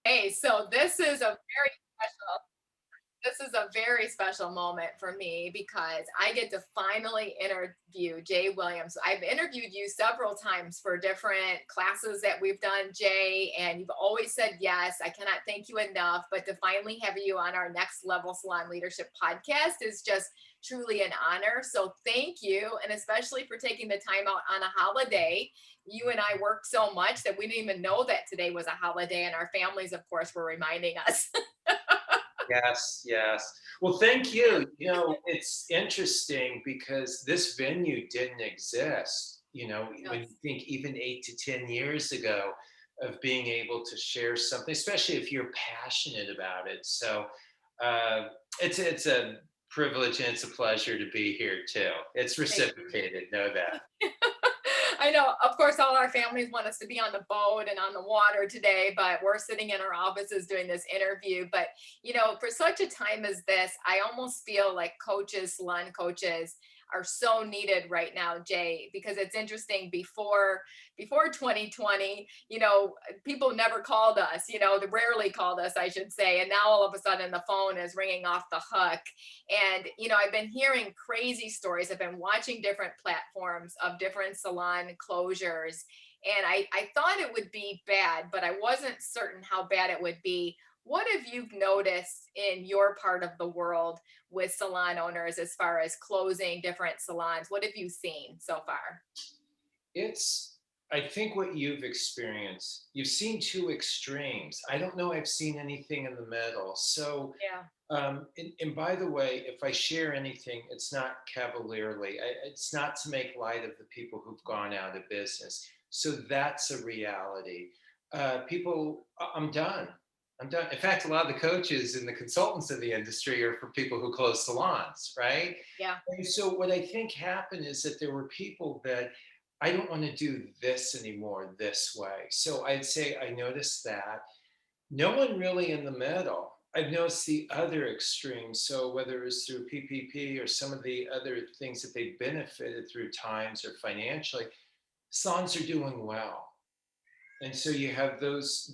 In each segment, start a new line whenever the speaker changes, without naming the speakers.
Hey, so this is a very special moment for me because I get to finally interview Jay Williams. I've interviewed you several times for different classes that we've done, Jay, and you've always said yes. I cannot thank you enough. But to finally have you on our Next Level Salon Leadership podcast is just truly an honor. So thank you, and especially for taking the time out on a holiday. You and I worked so much that we didn't even know that today was a holiday, and our families, of course, were reminding us.
Yes, yes. Well, thank you. It's interesting because this venue didn't exist, when you
Yes.
think even 8 to 10 years ago of being able to share something, especially if you're passionate about it. So uh, it's a privilege and it's a pleasure to be here too. It's
Thank you.
reciprocated, know that.
I know, of course, all our families want us to be on the boat and on the water today, but we're sitting in our offices doing this interview. But, for such a time as this, I almost feel like coaches, salon coaches, are so needed right now, Jay, because it's interesting before 2020, people never called us, they rarely called us, I should say. And now all of a sudden the phone is ringing off the hook. And, I've been hearing crazy stories. I've been watching different platforms of different salon closures. And I thought it would be bad, but I wasn't certain how bad it would be. What have you noticed in your part of the world with salon owners as far as closing different salons? What have you seen so far?
It's, I think what you've seen two extremes. I don't know I've seen anything in the middle. So,
Yeah.
and by the way, if I share anything, it's not cavalierly. It's not to make light of the people who've gone out of business. So that's a reality. I'm done. I'm done. In fact, a lot of the coaches and the consultants in the industry are for people who close salons, right?
Yeah.
And so what I think happened is that there were people that I don't want to do this anymore this way. So I'd say I noticed that. No one really in the middle. I've noticed the other extreme. So whether it's through PPP or some of the other things that they benefited through times or financially, salons are doing well. And so you have those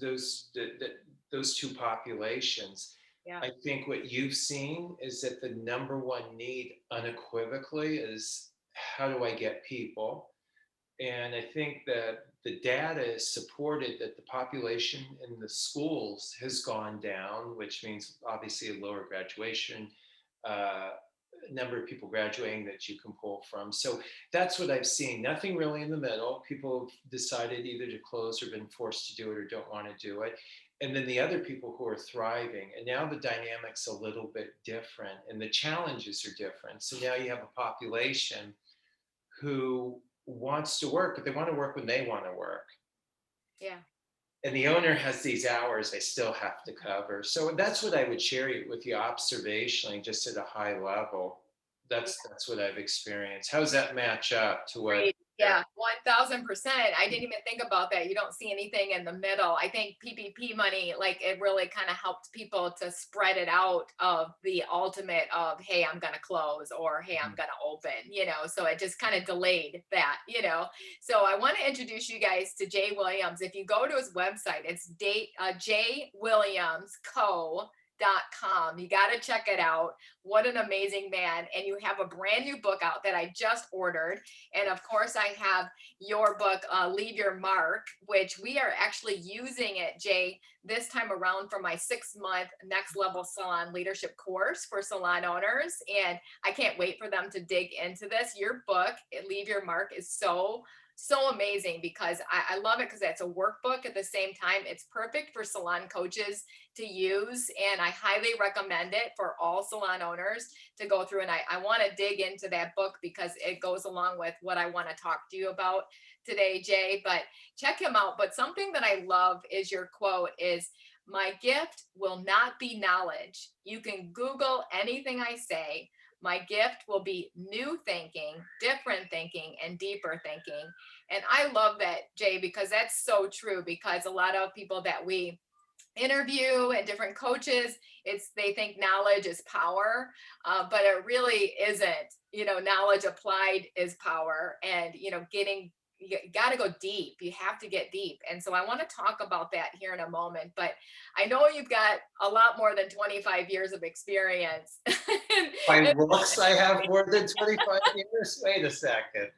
two populations.
Yeah.
I think what you've seen is that the number one need unequivocally is how do I get people? And I think that the data is supported that the population in the schools has gone down, which means obviously a lower graduation, uh, number of people graduating that you can pull from. So that's what I've seen. Nothing really in the middle. People have decided either to close or been forced to do it or don't want to do it. And then the other people who are thriving. And now the dynamic's a little bit different and the challenges are different. So now you have a population who wants to work, but they want to work when they want to work.
Yeah.
And the owner has these hours they still have to cover. So that's what I would share with you observationally, just at a high level. That's what I've experienced. How does that match up to what?
Great. Yeah, 1000%. I didn't even think about that. You don't see anything in the middle. I think PPP money, like it really kind of helped people to spread it out of the ultimate of, hey, I'm going to close or hey, I'm going to open, so it just kind of delayed that. So I want to introduce you guys to Jay Williams. If you go to his website, it's jwilliamsco.com. You got to check it out. What an amazing man. And you have a brand new book out that I just ordered. And of course, I have your book, Leave Your Mark, which we are actually using it, Jay, this time around for my 6-month Next Level Salon Leadership course for salon owners. And I can't wait for them to dig into this. Your book, Leave Your Mark, is so amazing because I love it because it's a workbook at the same time. It's perfect for salon coaches to use. And I highly recommend it for all salon owners to go through. And I want to dig into that book because it goes along with what I want to talk to you about today, Jay. But check him out. But something that I love is your quote is, my gift will not be knowledge. You can Google anything I say. My gift will be new thinking, different thinking, and deeper thinking. And I love that, Jay, because that's so true. Because a lot of people that we interview and different coaches, they think knowledge is power, but it really isn't. Knowledge applied is power, and getting you got to go deep. You have to get deep. And so I want to talk about that here in a moment. But I know you've got a lot more than 25 years of experience.
By
And,
looks, I have more than 25 years. Wait a second.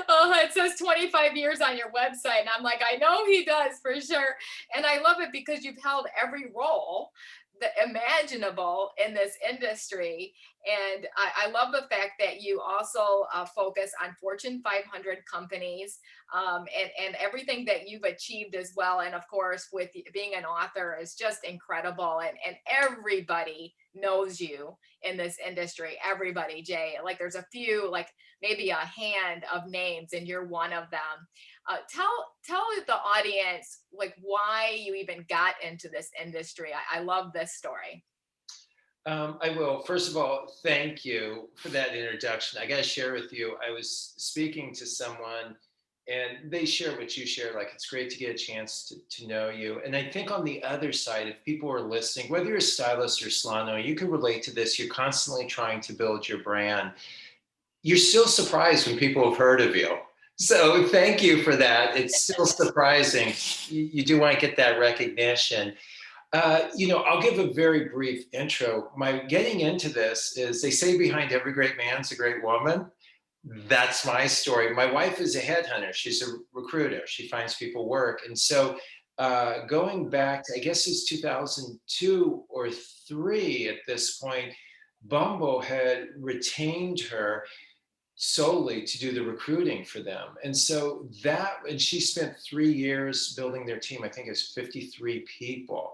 oh, it says 25 years on your website. And I'm like, I know he does for sure. And I love it because you've held every role the imaginable in this industry. And I love the fact that you also focus on Fortune 500 companies, and everything that you've achieved as well. And of course, with being an author is just incredible. And everybody knows you in this industry. Everybody, Jay. Like there's a few, like maybe a hand of names, and you're one of them. Tell the audience like why you even got into this industry. I love this story.
I will. First of all, thank you for that introduction. I got to share with you, I was speaking to someone and they share what you share. Like, it's great to get a chance to know you. And I think on the other side, if people are listening, whether you're a stylist or salon owner, you can relate to this. You're constantly trying to build your brand. You're still surprised when people have heard of you. So thank you for that. It's still surprising. You do want to get that recognition. I'll give a very brief intro. My getting into this is they say behind every great man's a great woman. That's my story. My wife is a headhunter. She's a recruiter. She finds people work. And so going back to, I guess it's 2002 or three at this point, Bumble had retained her solely to do the recruiting for them. And she spent 3 years building their team. I think it's 53 people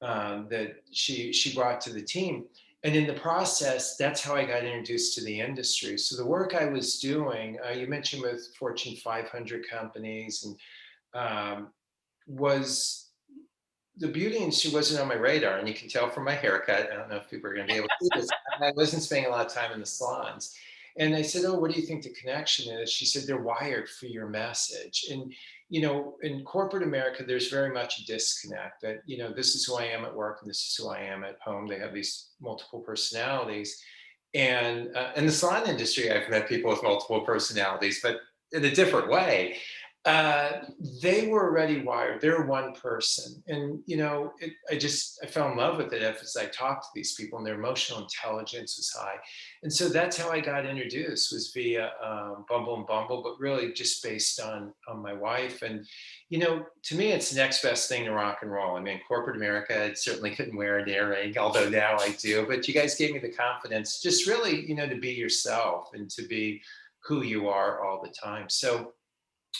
that she brought to the team. And in the process, that's how I got introduced to the industry. So the work I was doing, you mentioned with Fortune 500 companies, and was the beauty industry wasn't on my radar. And you can tell from my haircut. I don't know if people are going to be able to see this. I wasn't spending a lot of time in the salons. And I said, "Oh, what do you think the connection is?" She said, "They're wired for your message." And in corporate America, there's very much a disconnect that, this is who I am at work and this is who I am at home. They have these multiple personalities. And in the salon industry, I've met people with multiple personalities, but in a different way. Uh, they were already wired. They're one person. And, I fell in love with it as I talked to these people, and their emotional intelligence was high. And so that's how I got introduced, was via Bumble and Bumble, but really just based on my wife. And, to me, it's the next best thing to rock and roll. I mean, corporate America, I certainly couldn't wear an earring, although now I do. But you guys gave me the confidence, just really, to be yourself and to be who you are all the time. So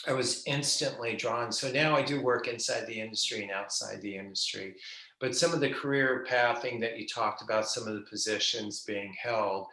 I was instantly drawn. So now I do work inside the industry and outside the industry. But some of the career pathing that you talked about, some of the positions being held,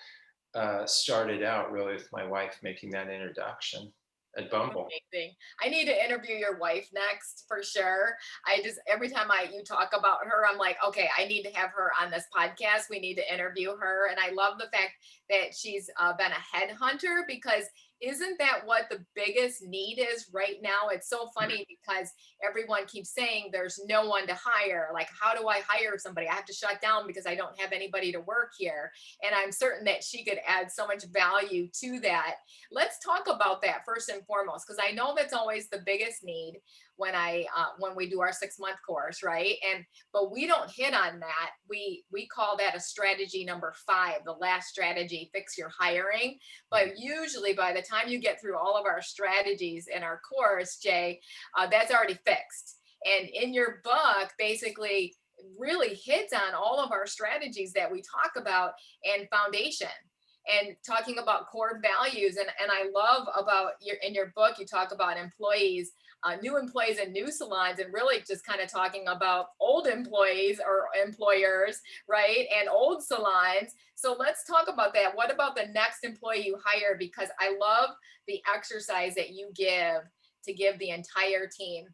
started out really with my wife making that introduction at Bumble.
Amazing. I need to interview your wife next for sure. I just every time you talk about her, I'm like, okay, I need to have her on this podcast. We need to interview her. And I love the fact that she's been a headhunter, because isn't that what the biggest need is right now? It's so funny because everyone keeps saying there's no one to hire. Like, how do I hire somebody? I have to shut down because I don't have anybody to work here. And I'm certain that she could add so much value to that. Let's talk about that first and foremost, because I know that's always the biggest need when we do our 6-month course, right? But we don't hit on that. We call that a strategy number 5, the last strategy, fix your hiring. But usually by the time you get through all of our strategies in our course, Jay, that's already fixed. And in your book, basically really hits on all of our strategies that we talk about, and foundation, and talking about core values. And I love about in your book, you talk about employees, new employees and new salons, and really just kind of talking about old employees or employers, right? And old salons. So let's talk about that. What about the next employee you hire? Because I love the exercise that you give to give the entire team.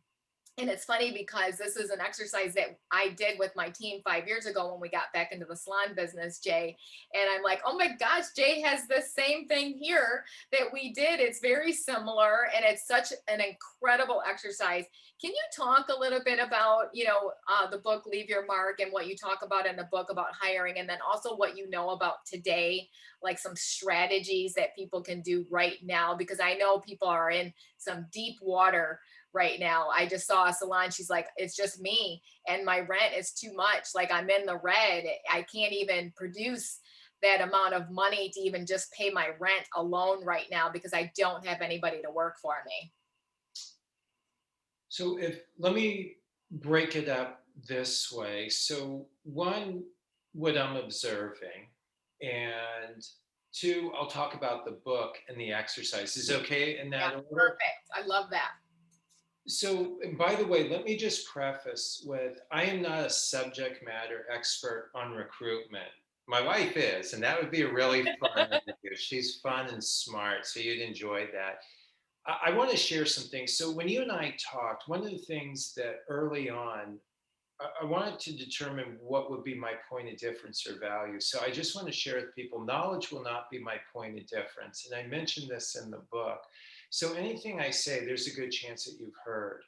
And it's funny because this is an exercise that I did with my team 5 years ago when we got back into the salon business, Jay. And I'm like, oh my gosh, Jay has the same thing here that we did. It's very similar and it's such an incredible exercise. Can you talk a little bit about, the book Leave Your Mark and what you talk about in the book about hiring, and then also what you know about today, like some strategies that people can do right now? Because I know people are in some deep water right now. I just saw a salon. She's like, it's just me and my rent is too much. Like I'm in the red. I can't even produce that amount of money to even just pay my rent alone right now because I don't have anybody to work for me.
So if let me break it up this way. So one, what I'm observing, and two, I'll talk about the book and the exercise. Is okay in
Yeah,
that order?
perfect. I love that.
So, and by the way, let me just preface with I am not a subject matter expert on recruitment. My wife is, and that would be a really fun interview. She's fun and smart, so you'd enjoy that. I want to share some things. So, when you and I talked, one of the things that early on, I wanted to determine what would be my point of difference or value. So, I just want to share with people knowledge will not be my point of difference. And I mentioned this in the book. So, anything I say, there's a good chance that you've heard.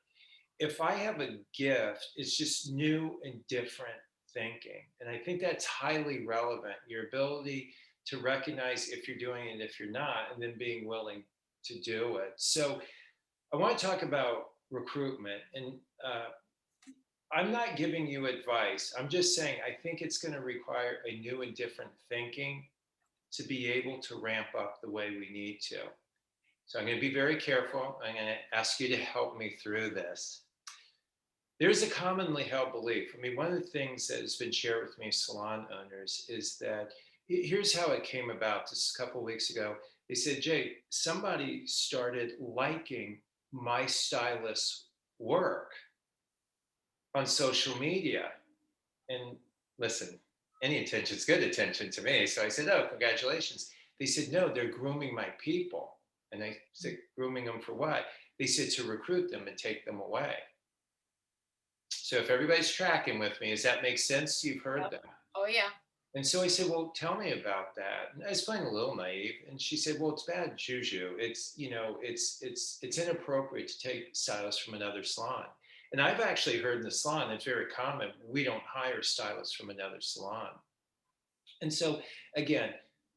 If I have a gift, it's just new and different thinking. And I think that's highly relevant. Your ability to recognize if you're doing it, if you're not, and then being willing to do it. So I want to talk about recruitment. And I'm not giving you advice. I'm just saying I think it's going to require a new and different thinking to be able to ramp up the way we need to. So I'm going to be very careful. I'm going to ask you to help me through this. There's a commonly held belief. I mean, one of the things that has been shared with me, salon owners, is that here's how it came about. Just a couple of weeks ago, they said, Jay, somebody started liking my stylist's work on social media. And listen, any attention is good attention to me. So I said, oh, congratulations. They said, no, they're grooming my people. And I said, grooming them for what? They said, to recruit them and take them away. So if everybody's tracking with me, does that make sense? You've heard
Yep.
that.
Oh yeah.
And so I said, well, tell me about that. And I was playing a little naive. And she said, well, it's bad juju. It's inappropriate to take stylists from another salon. And I've actually heard in the salon, it's very common, we don't hire stylists from another salon. And so again,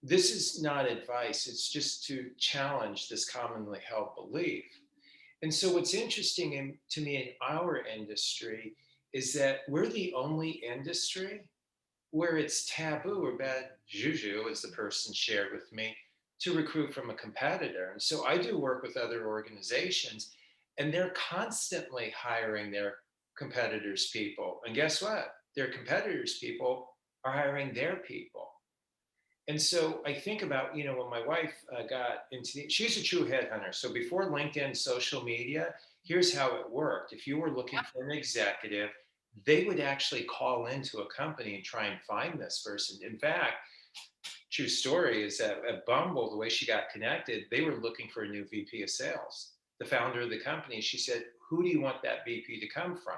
this is not advice. It's just to challenge this commonly held belief. And so, what's interesting to me in our industry is that we're the only industry where it's taboo or bad juju, as the person shared with me, to recruit from a competitor. And so, I do work with other organizations, and they're constantly hiring their competitors' people. And guess what? Their competitors' people are hiring their people. And so I think about, when my wife got she's a true headhunter. So before LinkedIn, social media, here's how it worked. If you were looking
Yep.
for an executive, they would actually call into a company and try and find this person. In fact, true story is that at Bumble, the way she got connected, they were looking for a new VP of sales. The founder of the company, she said, who do you want that VP to come from?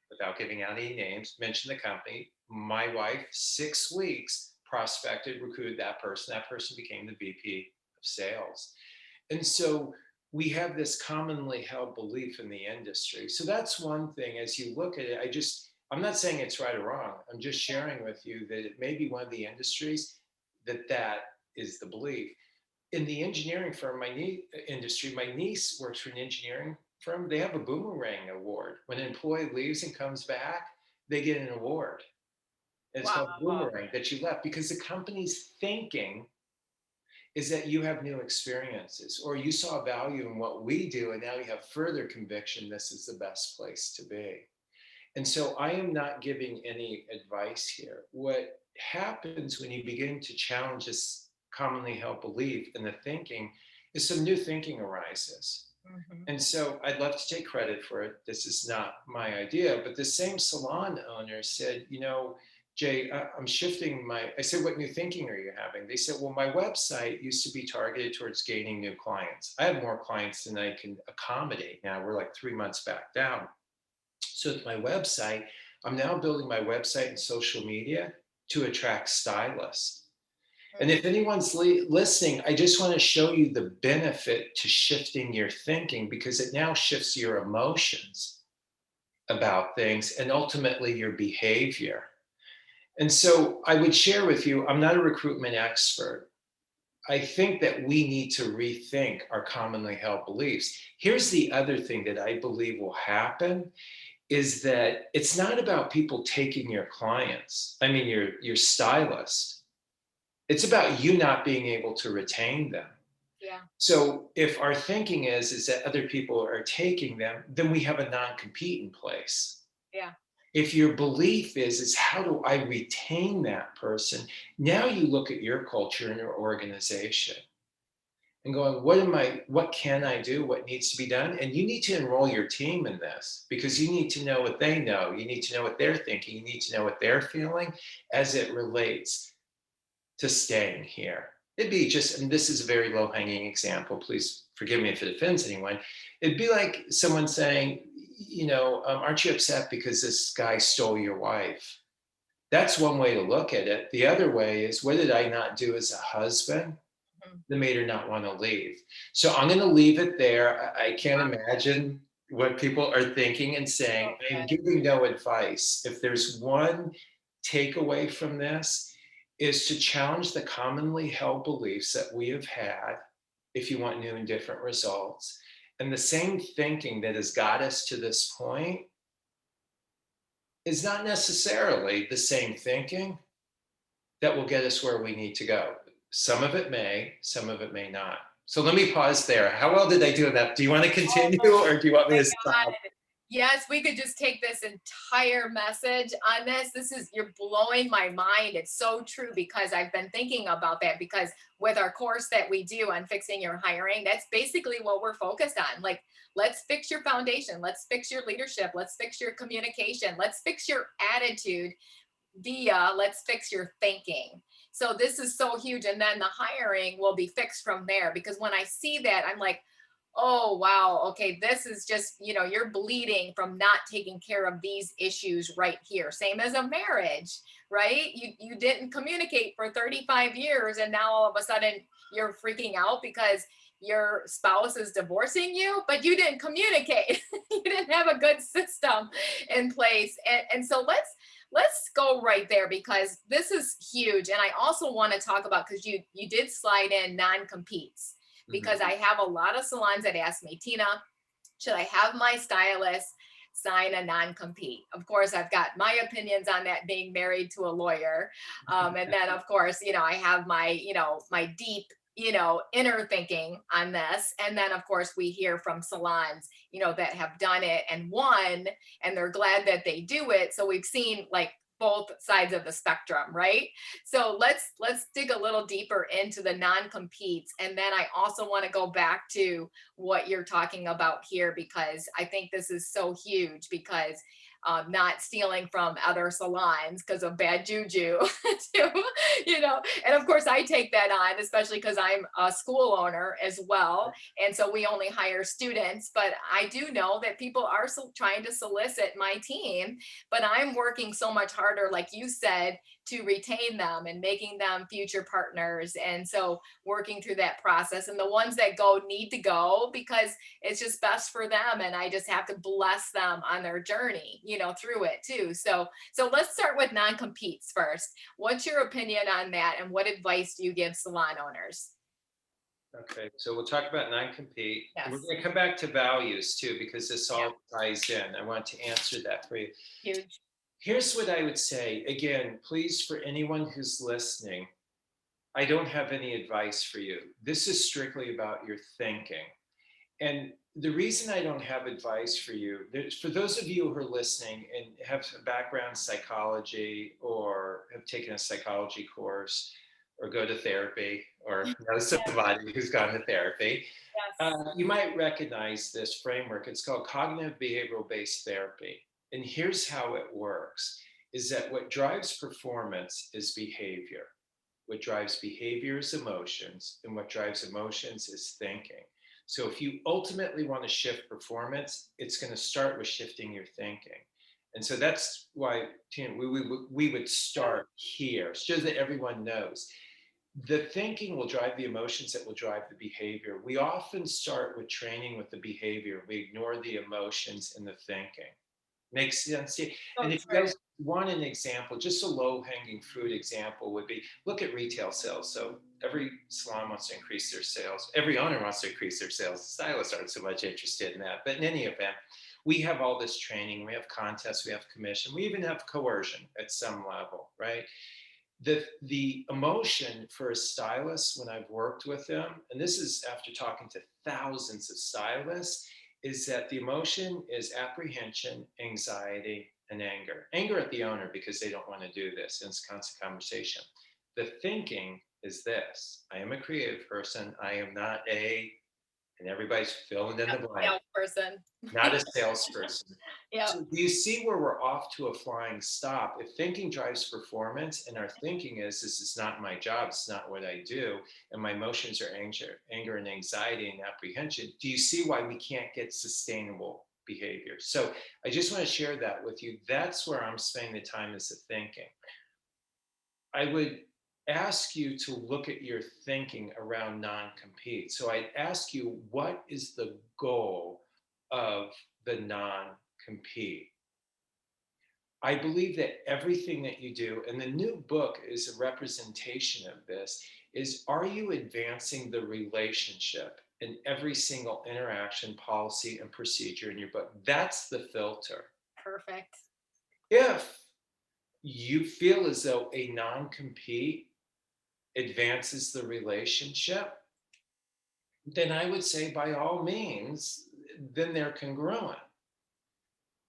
Without giving out any names, mentioned the company. My wife, 6 weeks, prospected, recruited that person. That person became the VP of sales. And so we have this commonly held belief in the industry. So that's one thing. As you look at it, I'm not saying it's right or wrong. I'm just sharing with you that it may be one of the industries that is the belief. In the engineering firm, industry, my niece works for an engineering firm. They have a boomerang award. When an employee leaves and comes back, they get an award. And it's called
Wow.
boomerang that you left because the company's thinking is that you have new experiences or you saw value in what we do and now you have further conviction this is the best place to be. And so I am not giving any advice here. What happens when you begin to challenge this commonly held belief and the thinking is some new thinking arises.
Mhm.
And so I'd love to take credit for it. This is not my idea, but the same salon owner said, Jay, I'm shifting I said, what new thinking are you having? They said, well, my website used to be targeted towards gaining new clients. I have more clients than I can accommodate now. We're like 3 months back down. So with my website, I'm now building my website and social media to attract stylists. And if anyone's listening, I just want to show you the benefit to shifting your thinking, because it now shifts your emotions about things and ultimately your behavior. And so I would share with you, I'm not a recruitment expert. I think that we need to rethink our commonly held beliefs. Here's the other thing that I believe will happen is that it's not about people taking your clients. I mean, your stylist. It's about you not being able to retain them.
Yeah.
So if our thinking is that other people are taking them, then we have a non-compete in place.
Yeah.
If your belief is how do I retain that person? Now you look at your culture and your organization and going, what can I do? What needs to be done? And you need to enroll your team in this, because you need to know what they know. You need to know what they're thinking. You need to know what they're feeling as it relates to staying here. It'd be just, and this is a very low hanging example, please forgive me if it offends anyone. It'd be like someone saying, aren't you upset because this guy stole your wife? That's one way to look at it. The other way is, what did I not do as a husband
Mhm.
that made her not want to leave? So I'm going to leave it there. I can't imagine what people are thinking and saying. I'm
Okay.
giving no advice. If there's one takeaway from this, is to challenge the commonly held beliefs that we have had if you want new and different results. And the same thinking that has got us to this point is not necessarily the same thinking that will get us where we need to go. Some of it may, some of it may not. So let me pause there. How well did I do that? Do you want to continue
Oh
or do you want me
my
to stop?
God. Yes, we could just take this entire message on this. You're blowing my mind. It's so true, because I've been thinking about that, because with our course that we do on fixing your hiring, that's basically what we're focused on. Like, let's fix your foundation. Let's fix your leadership. Let's fix your communication. Let's fix your attitude via let's fix your thinking. So this is so huge. And then the hiring will be fixed from there, because when I see that, I'm like, oh wow, okay, this is just, you're bleeding from not taking care of these issues right here. Same as a marriage, right? You didn't communicate for 35 years, and now all of a sudden you're freaking out because your spouse is divorcing you, but you didn't communicate. You didn't have a good system in place. And so let's go right there, because this is huge. And I also want to talk about, because you did slide in non-competes, because I have a lot of salons that ask me, Tina, should I have my stylist sign a non-compete? Of course, I've got my opinions on that, being married to a lawyer. And then of course, I have my deep, inner thinking on this. And then of course we hear from salons, that have done it and won, and they're glad that they do it. So we've seen like both sides of the spectrum, right? So let's dig a little deeper into the non-competes. And then I also want to go back to what you're talking about here, because I think this is so huge, because not stealing from other salons because of bad juju, too, and of course I take that on, especially because I'm a school owner as well. And so we only hire students, but I do know that people are trying to solicit my team, but I'm working so much harder, like you said, to retain them and making them future partners. And so working through that process, and the ones that go need to go because it's just best for them. And I just have to bless them on their journey, through it too. So let's start with non-competes first. What's your opinion on that? And what advice do you give salon owners?
Okay, so we'll talk about non-compete. And we're
Yes.
going to come back to values too, because this
Yeah.
all ties in. I want to answer that for you.
Huge.
Here's what I would say. Again, please, for anyone who's listening, I don't have any advice for you. This is strictly about your thinking. And the reason I don't have advice for you, for those of you who are listening and have a background in psychology, or have taken a psychology course, or go to therapy, or know somebody who's gone to therapy,
Yes.
you might recognize this framework. It's called cognitive behavioral based therapy. And here's how it works, is that what drives performance is behavior. What drives behavior is emotions, and what drives emotions is thinking. So if you ultimately want to shift performance, it's going to start with shifting your thinking. And so that's why, Tina, we would start here so that everyone knows. The thinking will drive the emotions that will drive the behavior. We often start with training with the behavior. We ignore the emotions and the thinking. Makes sense.
So
And if you
true.
guys want an example, just a low hanging fruit example would be look at retail sales. So every salon wants to increase their sales. Every owner wants to increase their sales. Stylists aren't so much interested in that. But in any event, we have all this training. We have contests. We have commission. We even have coercion at some level, right? The emotion for a stylist when I've worked with them, and this is after talking to thousands of stylists, is that the emotion is apprehension, anxiety, and anger. Anger at the owner because they don't want to do this, and it's a constant conversation. The thinking is this: I am a creative person. I am not a, and everybody's filling in the blank,
Salesperson.
not a salesperson.
Yep.
So do you see where we're off to a flying stop? If thinking drives performance and our thinking is this is not my job, it's not what I do, and my emotions are anger and anxiety and apprehension, do you see why we can't get sustainable behavior? So I just want to share that with you. That's where I'm spending the time is the thinking. I would ask you to look at your thinking around non-compete. So I'd ask you, what is the goal of the non-compete? I believe that everything that you do, and the new book is a representation of this, is are you advancing the relationship in every single interaction, policy, and procedure in your book? That's the filter.
Perfect.
If you feel as though a non-compete advances the relationship, then I would say by all means, then they're congruent.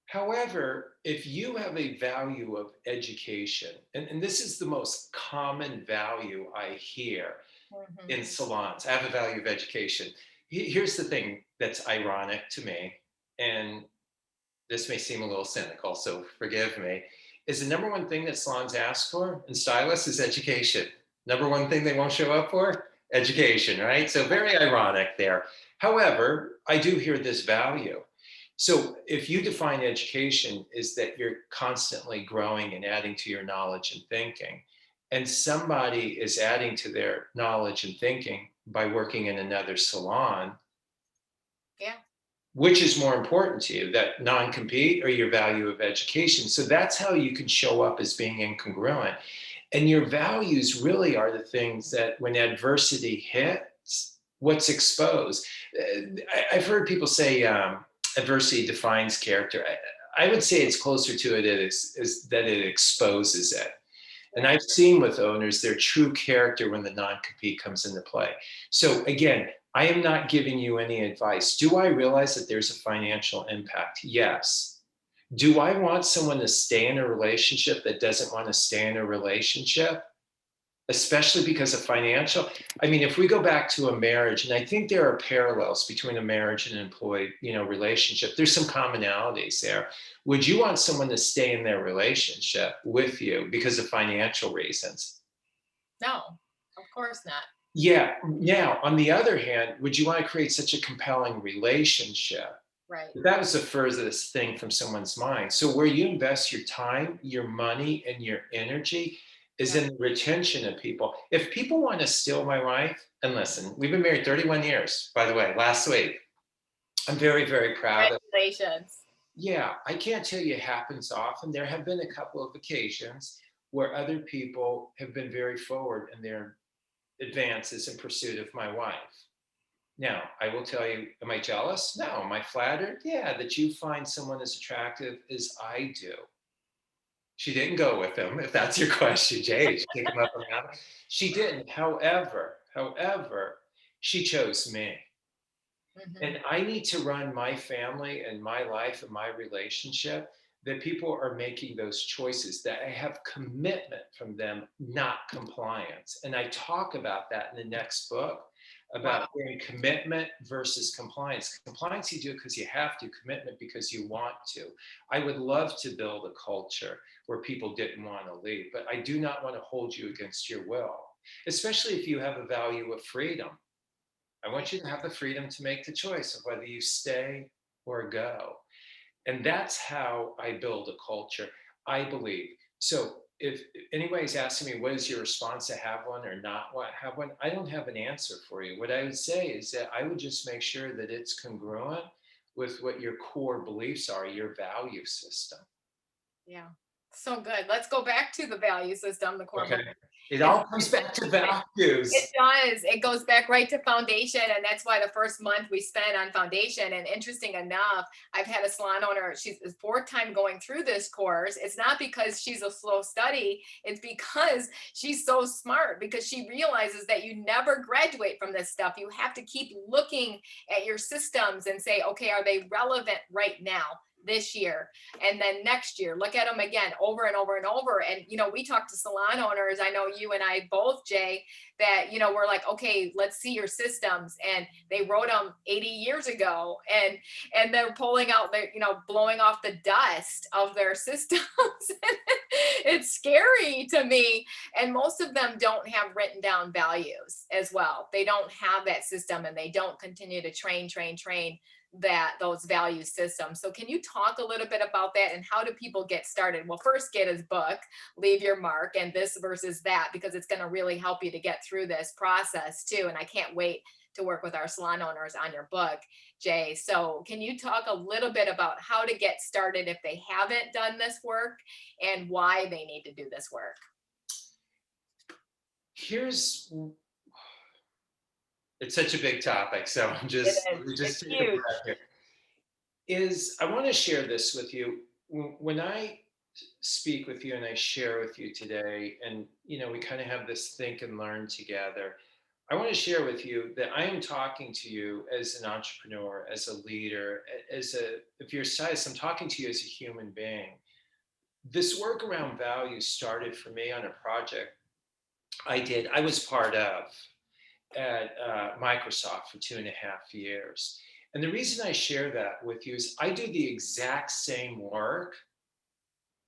However, if you have a value of education, and this is the most common value I hear in
Mhm.
salons, I have a value of education. Here's the thing that's ironic to me, and this may seem a little cynical, so forgive me, is the number one thing that salons ask for and stylists is education. Number one thing they won't show up for? Education, right? So very ironic there. However, I do hear this value. So if you define education is that you're constantly growing and adding to your knowledge and thinking, and somebody is adding to their knowledge and thinking by working in another salon,
Yeah.
which is more important to you, that non-compete or your value of education? So that's how you can show up as being incongruent. And your values really are the things that when adversity hits, what's exposed. I've heard people say adversity defines character. I would say it's closer to it is that it exposes it. And
Yeah.
I've seen with owners their true character when the non-compete comes into play. So again, I am not giving you any advice. Do I realize that there's a financial impact? Yes. Do I want someone to stay in a relationship that doesn't want to stay in a relationship? Especially because of financial. I mean, if we go back to a marriage, and I think there are parallels between a marriage and an employee, relationship. There's some commonalities there. Would you want someone to stay in their relationship with you because of financial reasons?
No, of course not.
Yeah. Now, on the other hand, would you want to create such a compelling relationship?
Right.
That was the furthest thing from someone's mind. So where you invest your time, your money, and your energy is
Yeah.
in the retention of people. If people want to steal my wife, and listen, we've been married 31 years, by the way, last week. I'm very, very proud of.
Congratulations.
Yeah, I can't tell you it happens often. There have been a couple of occasions where other people have been very forward in their advances in pursuit of my wife. Now, I will tell you, am I jealous? No. Am I flattered? Yeah, that you find someone as attractive as I do. She didn't go with him, if that's your question, Jay. Did you take him up on that? She didn't. However, she chose me.
Hmm.
And I need to run my family and my life and my relationship that people are making those choices, that I have commitment from them, not compliance. And I talk about that in the next book
Wow.
about being commitment versus compliance. Compliance, you do because you have to, commitment because you want to. I would love to build a culture where people didn't want to leave, but I do not want to hold you against your will, especially if you have a value of freedom. I want you to have the freedom to make the choice of whether you stay or go. And that's how I build a culture, I believe. So if anybody's asking me, what is your response to have one or not have one? I don't have an answer for you. What I would say is that I would just make sure that it's congruent with what your core beliefs are, your value system.
Yeah. So good. Let's go back to the value system, the core
Okay.
belief.
It
It's
all comes
it's
back to
interesting. It
values.
does. It goes back right to foundation. And that's why the first month we spent on foundation. And interesting enough, I've had a salon owner, she's the fourth time going through this course. It's not because she's a slow study, it's because she's so smart, because she realizes that you never graduate from this stuff. You have to keep looking at your systems and say, okay, are they relevant right now? This year, and then next year look at them again, over and over and over. And we talk to salon owners, I know you and I both, Jay, that we're like, okay, let's see your systems, and they wrote them 80 years ago, and they're pulling out their, blowing off the dust of their systems. It's scary to me. And most of them don't have written down values as well. They don't have that system, and they don't continue to train that those value systems. So can you talk a little bit about that, and how do people get started? Well, first get his book, Leave Your Mark, and this versus that, because it's going to really help you to get through this process too. And I can't wait to work with our salon owners on your book, Jay. So can you talk a little bit about how to get started if they haven't done this work, and why they need to do this work?
Here's It's such a big topic, so
It
let
is.
me
It's
just take a
huge.
breath here. I want to share this with you. When I speak with you and I share with you today, and we kind of have this think and learn together. I want to share with you that I am talking to you as an entrepreneur, as a leader, if you're a stylist, I'm talking to you as a human being. This work around value started for me on a project I was part of at Microsoft for 2.5 years. And the reason I share that with you is I do the exact same work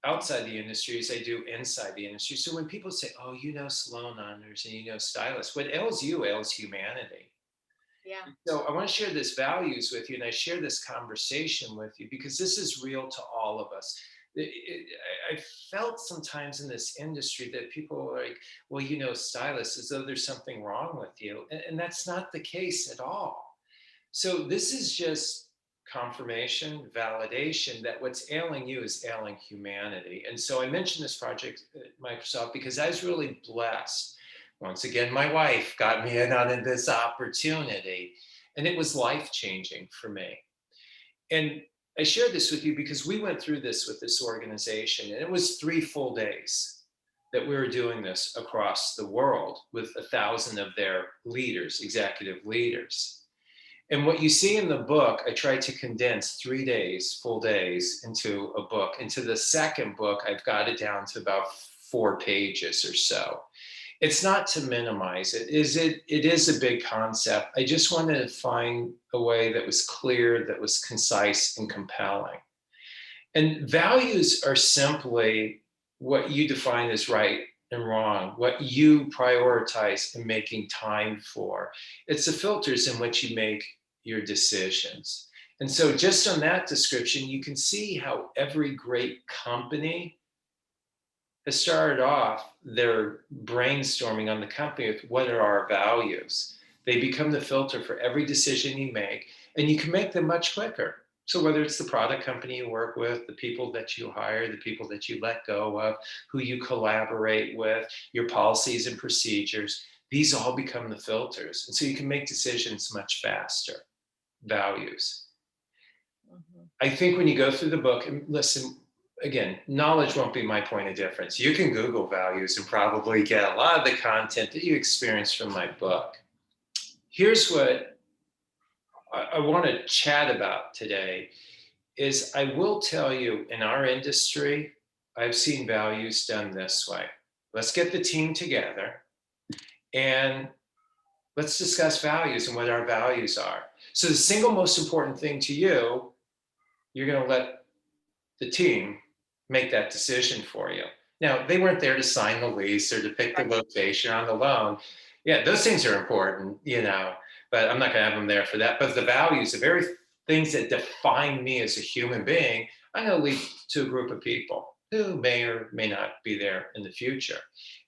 outside the industry as I do inside the industry. So when people say, oh, salon owners and stylists, what ails you ails humanity.
Yeah.
So I want to share this values with you, and I share this conversation with you because this is real to all of us. I felt sometimes in this industry that people are like, well, stylists, as though there's something wrong with you. And that's not the case at all. So this is just confirmation, validation that what's ailing you is ailing humanity. And so I mentioned this project at Microsoft because I was really blessed. Once again, my wife got me in on this opportunity, and it was life changing for me. And I share this with you because we went through this with this organization, and it was 3 full days that we were doing this across the world with 1,000 of their leaders, executive leaders. And what you see in the book, I tried to condense 3 days, full days, into a book. Into the second book, I've got it down to about 4 pages or so. It's not to minimize it. It is a big concept. I just wanted to find a way that was clear, that was concise and compelling. And values are simply what you define as right and wrong, what you prioritize in making time for. It's the filters in which you make your decisions. And so, just on that description, you can see how every great company has started off their brainstorming on the company with what are our values. They become the filter for every decision you make, and you can make them much quicker. So whether it's the product company you work with, the people that you hire, the people that you let go of, who you collaborate with, your policies and procedures, these all become the filters. And so you can make decisions much faster. Values.
Mhm.
I think when you go through the book, and listen, again, knowledge won't be my point of difference. You can Google values and probably get a lot of the content that you experience from my book. Here's what I want to chat about today is I will tell you in our industry, I've seen values done this way. Let's get the team together and let's discuss values and what our values are. So the single most important thing to you, you're going to let the team make that decision for you. Now, they weren't there to sign the lease or to pick the
Right.
location on the loan. Yeah, those things are important, but I'm not going to have them there for that. But the values, the very things that define me as a human being, I'm going to leave to a group of people who may or may not be there in the future.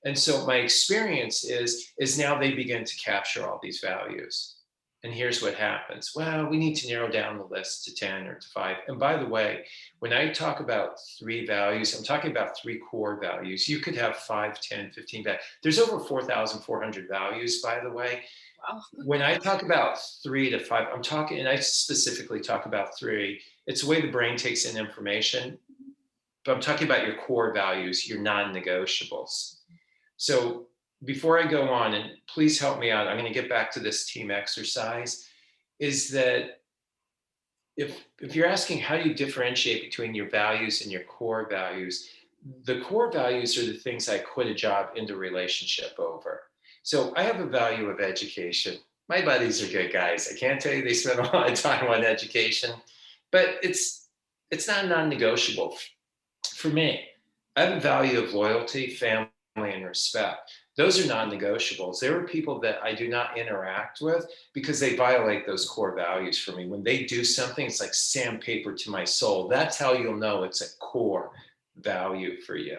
And so my experience is now they begin to capture all these values. And here's what happens. Well, we need to narrow down the list to 10 or to 5. And by the way, when I talk about 3 values, I'm talking about 3 core values. You could have 5, 10, 15 values. There's over 4,400 values, by the way.
Wow.
When I talk about 3 to 5, I'm talking, and I specifically talk about 3, it's the way the brain takes in information. But I'm talking about your core values, your non-negotiables. So before I go on, and please help me out, I'm going to get back to this team exercise, is that if you're asking how do you differentiate between your values and your core values, the core values are the things I quit a job into a relationship over. So I have a value of education. My buddies are good guys. I can't tell you they spend a lot of time on education, but it's not non-negotiable for me. I have a value of loyalty, family, and respect. Those are non-negotiables. There are people that I do not interact with because they violate those core values for me. When they do something, it's like sandpaper to my soul. That's how you'll know it's a core value for you.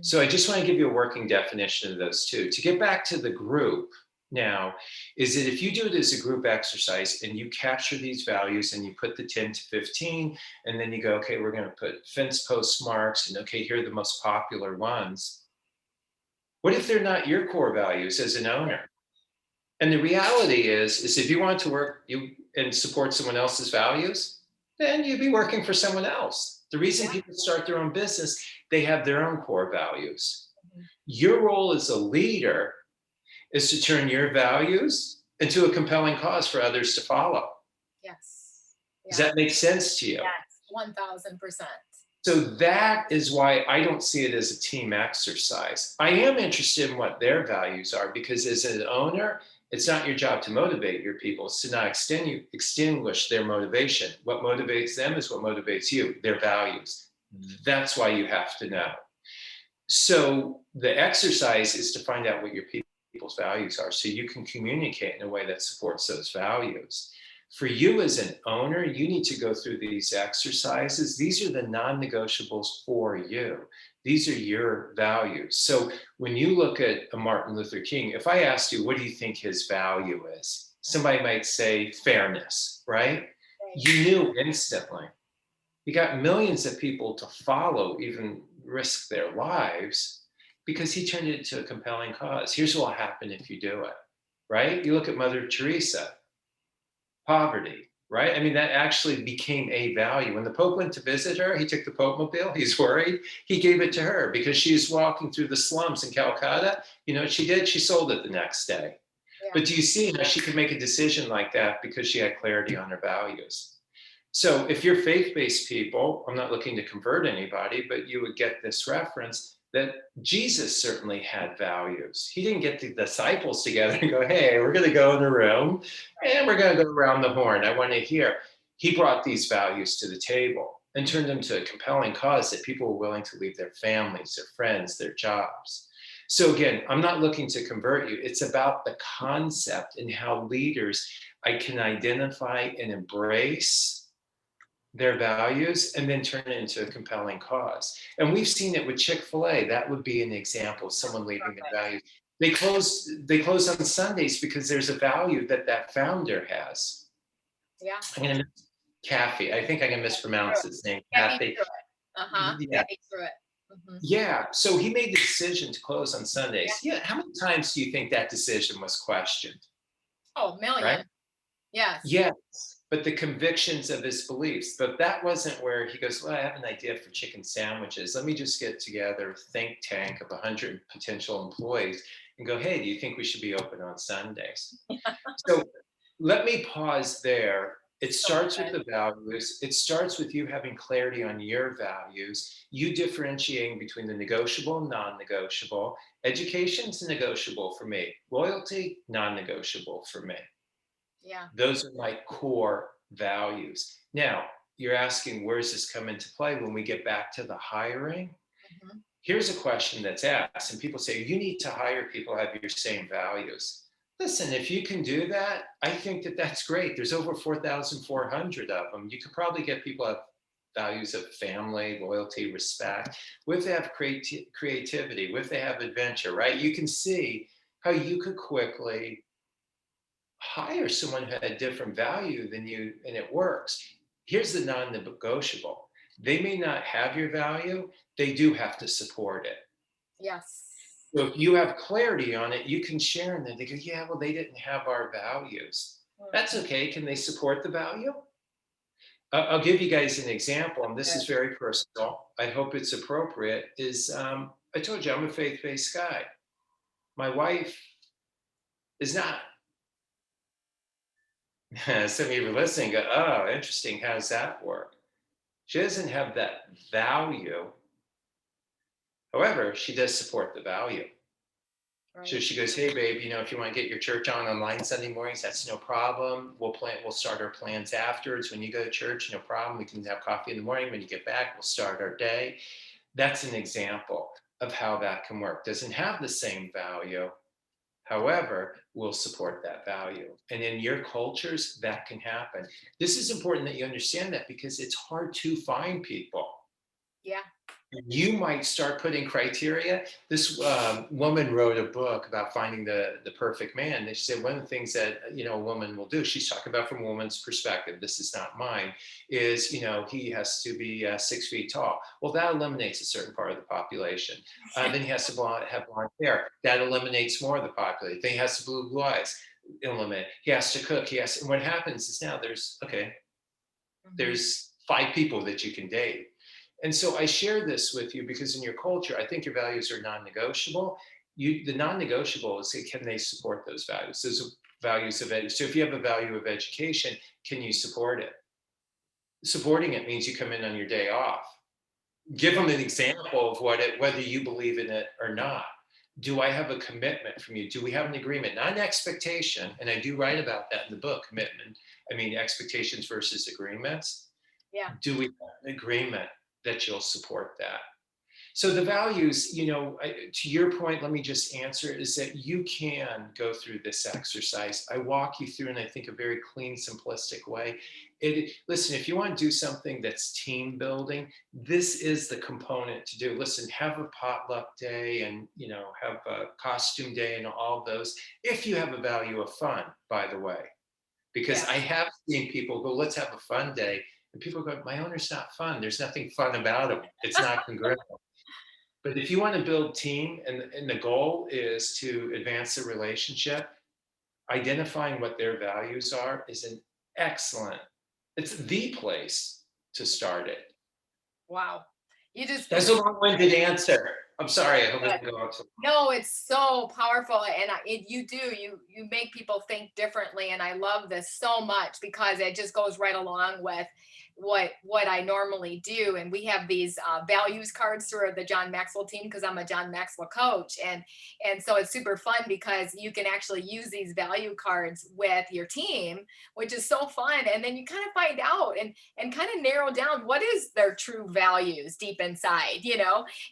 So I just want to give you a working definition of those two. To get back to the group now, is that if you do it as a group exercise and you capture these values and you put the 10 to 15, and then you go, okay, we're going to put fence post marks, and okay, here are the most popular ones. What if they're not your core values as an owner? And the reality is if you want to work and support someone else's values, then you'd be working for someone else. The reason people start their own business, they have their own core values. Your role as a leader is to turn your values into a compelling cause for others to follow.
Yes.
Does that make sense to you?
Yes, 1000%.
So that is why I don't see it as a team exercise. I am interested in what their values are because as an owner, it's not your job to motivate your people. It's to not extinguish their motivation. What motivates them is what motivates you, their values. That's why you have to know. So the exercise is to find out what your people's values are so you can communicate in a way that supports those values. For you as an owner, you need to go through these exercises. These are the non-negotiables for you. These are your values. So when you look at a Martin Luther King, if I asked you, what do you think his value is? Somebody might say fairness, right? You knew instantly. You got millions of people to follow, even risk their lives, because he turned it into a compelling cause. Here's what will happen if you do it, right? You look at Mother Teresa. Poverty, right? I mean, that actually became a value. When the Pope went to visit her, he took the Pope mobile, he's worried. He gave it to her because she was walking through the slums in Calcutta. You know what she did? She sold it the next day. Yeah. But do you see how she could make a decision like that because she had clarity on her values? So if you're faith-based people, I'm not looking to convert anybody, but you would get this reference that Jesus certainly had values. He didn't get the disciples together and go, hey, we're going to go in the room and we're going to go around the horn. I want to hear. He brought these values to the table and turned them to a compelling cause that people were willing to leave their families, their friends, their jobs. So again, I'm not looking to convert you. It's about the concept and how leaders, I can identify and embrace their values and then turn it into a compelling cause. And we've seen it with Chick-fil-A. That would be an example of someone leaving their values. They close on Sundays because there's a value that founder has.
Yeah.
I'm going to Kathy. I think I can mispronounce his name. Kathy.
Yeah.
Mm-hmm. Yeah. So he made the decision to close on Sundays. Yeah. How many times do you think that decision was questioned?
Oh, a million. Right? Yes.
Yes. But the convictions of his beliefs. But that wasn't where he goes, well, I have an idea for chicken sandwiches. Let me just get together a think tank of 100 potential employees and go, hey, do you think we should be open on Sundays? So let me pause there. It starts with the values. It starts with you having clarity on your values, you differentiating between the negotiable and non-negotiable. Education's negotiable for me. Loyalty, non-negotiable for me.
Yeah.
Those are my core values. Now, you're asking, where does this come into play when we get back to the hiring? Mm-hmm. Here's a question that's asked, and people say, you need to hire people who have your same values. Listen, if you can do that, I think that that's great. There's over 4,400 of them. You could probably get people who have values of family, loyalty, respect, with they have creativity, with they have adventure, right? You can see how you could quickly hire someone who had a different value than you, and it works. Here's the non-negotiable. They may not have your value, they do have to support it.
Yes.
So if you have clarity on it, you can share, and then they go, yeah, well, they didn't have our values. That's
Mhm.
okay. Can they support the value? I'll give you guys an example, and this is
Good.
very personal. I hope it's appropriate. I told you I'm a faith-based guy. My wife is not. Some of you are listening go, oh, interesting. How does that work? She doesn't have that value. However, she does support the value. So
Right.
she goes, hey, babe, if you want to get your church on online Sunday mornings, that's no problem. We'll start our plans afterwards. When you go to church, no problem. We can have coffee in the morning. When you get back, we'll start our day. That's an example of how that can work. Doesn't have the same value. However, we'll support that value. And in your cultures, that can happen. This is important that you understand that because it's hard to find people.
Yeah.
You might start putting criteria. This woman wrote a book about finding the perfect man. And she said one of the things that a woman will do. She's talking about from a woman's perspective. This is not mine. Is he has to be 6 feet tall. Well, that eliminates a certain part of the population. Then he has to have blonde hair. That eliminates more of the population. Then he has to blue eyes. Eliminate. He has to cook. And what happens is now
Mhm.
there's 5 people that you can date. And so I share this with you because in your culture, I think your values are non-negotiable. The non-negotiable is, can they support those values? Those values of ed. So if you have a value of education, can you support it? Supporting it means you come in on your day off. Give
Yeah.
them an example of whether you believe in it or not. Do I have a commitment from you? Do we have an agreement? Not an expectation. And I do write about that in the book, commitment. I mean, expectations versus agreements.
Yeah.
Do we have an agreement that you'll support that? So the values, to your point, let me just answer it, is that you can go through this exercise. I walk you through, and I think a very clean, simplistic way. Listen, if you want to do something that's team building, this is the component to do. Listen, have a potluck day and, have a costume day and all those. If you have a value of fun, by the way, because
Yeah.
I have seen people go, let's have a fun day. And people go, my owner's not fun. There's nothing fun about him. It's not congruent. But if you want to build team and the goal is to advance the relationship, identifying what their values are is an excellent, it's the place to start it.
Wow. You just
That's a long-winded answer. I'm sorry. I hope it
good.
didn't go on too
No, it's so powerful, and you do you make people think differently, and I love this so much because it just goes right along with what I normally do. And we have these values cards through the John Maxwell team because I'm a John Maxwell coach, and so it's super fun because you can actually use these value cards with your team, which is so fun. And then you kind of find out and kind of narrow down what is their true values deep inside,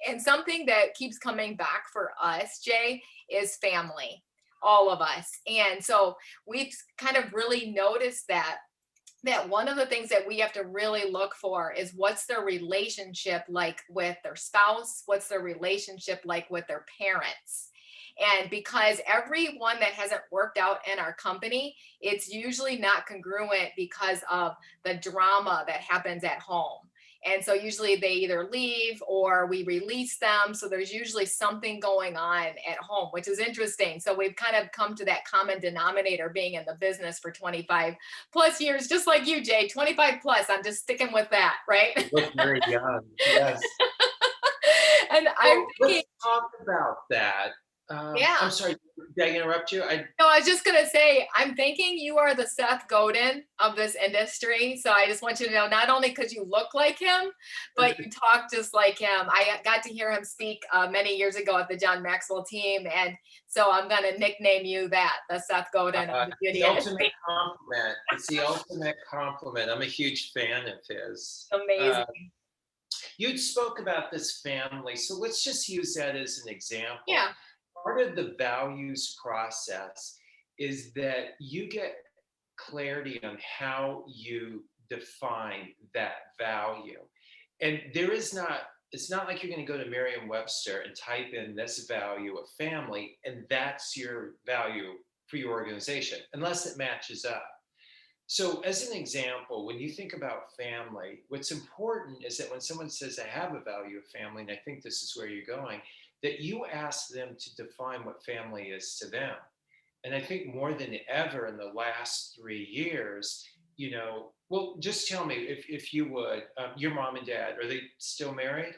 and something that keeps coming back for us, Jay, is family, all of us. And so we've kind of really noticed that one of the things that we have to really look for is what's their relationship like with their spouse, what's their relationship like with their parents. And because everyone that hasn't worked out in our company, it's usually not congruent because of the drama that happens at home. And so usually they either leave or we release them. So there's usually something going on at home, which is interesting. So we've kind of come to that common denominator being in the business for 25 plus years, just like you, Jay, 25 plus. I'm just sticking with that, right?
look very young. Yes.
And I'm
Well,
thinking,
let's talk about that. I'm
yeah.
sorry, did I interrupt you?
No, I was just gonna say, I'm thinking you are the Seth Godin of this industry. So I just want you to know, not only because you look like him, but you talk just like him. I got to hear him speak many years ago at the John Maxwell team, and so I'm gonna nickname you that, the Seth Godin of the
The
beauty
ultimate
industry.
compliment. It's the ultimate compliment. I'm a huge fan of his.
Amazing.
You spoke about this family, so let's just use that as an example.
Yeah.
Part of the values process is that you get clarity on how you define that value. And there is not, it's not like you're going to go to Merriam-Webster and type in this value of family, and that's your value for your organization, unless it matches up. So, as an example, when you think about family, what's important is that when someone says, I have a value of family, and I think this is where you're going, that you ask them to define what family is to them. And I think more than ever in the last 3 years, well, just tell me if you would, your mom and dad, are they still married?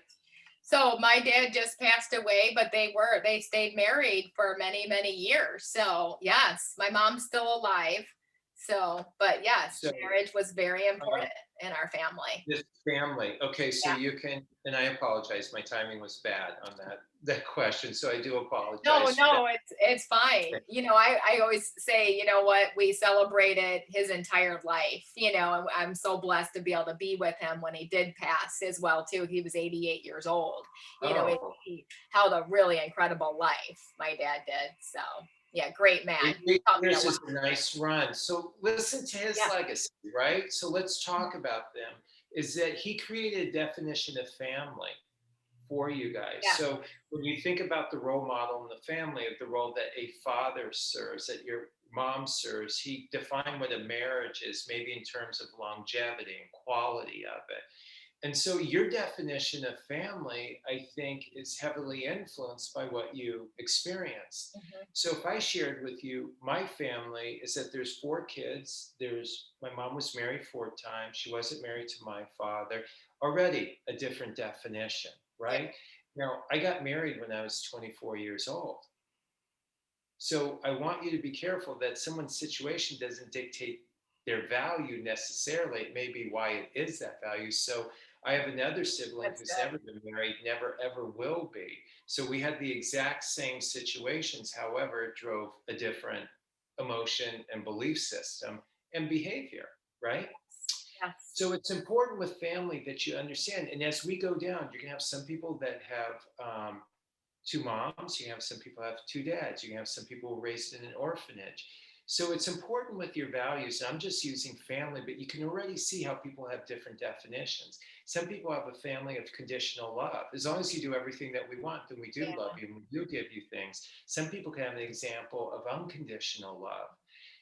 So my dad just passed away, but they stayed married for many, many years. So yes, my mom's still alive. So, but yes,
So,
marriage was very
um,
important in our family.
this family. Okay, so
Yeah.
you can, and I apologize, my timing was bad on that question, so I do
No,
apologize for that.
no, it's fine. I always say, you know what, we celebrated his entire life, and I'm so blessed to be able to be with him when he did pass as well, too. He was 88 years old.
Oh,
He held a really incredible life. My dad did. So yeah, great man.
88
Taught me a
years
lot.
is a nice run. So listen to his
Yeah.
legacy, right? So let's talk about them. Is that he created a definition of family for you guys.
Yeah.
So when you think about the role model in the family, of the role that a father serves, that your mom serves, he defined what a marriage is, maybe in terms of longevity and quality of it. And so your definition of family, I think, is heavily influenced by what you experienced.
Mhm.
So if I shared with you, my family is that there's 4 kids. There's my mom was married 4 times. She wasn't married to my father. Already a different definition,
Yeah.
right? Now, I got married when I was 24 years old. So I want you to be careful that someone's situation doesn't dictate their value necessarily. It may be why it is that value. So I have another sibling
That's
who's
good.
never been married, never ever will be. So we had the exact same situations. However, it drove a different emotion and belief system and behavior, right?
Yes.
So it's important with family that you understand. And as we go down, you're going to have some people that have 2 moms, you have some people have 2 dads, you have some people raised in an orphanage. So it's important with your values. And I'm just using family, but you can already see how people have different definitions. Some people have a family of conditional love. As long as you do everything that we want, then we do love
Yeah.
you and we do give you things. Some people can have an example of unconditional love.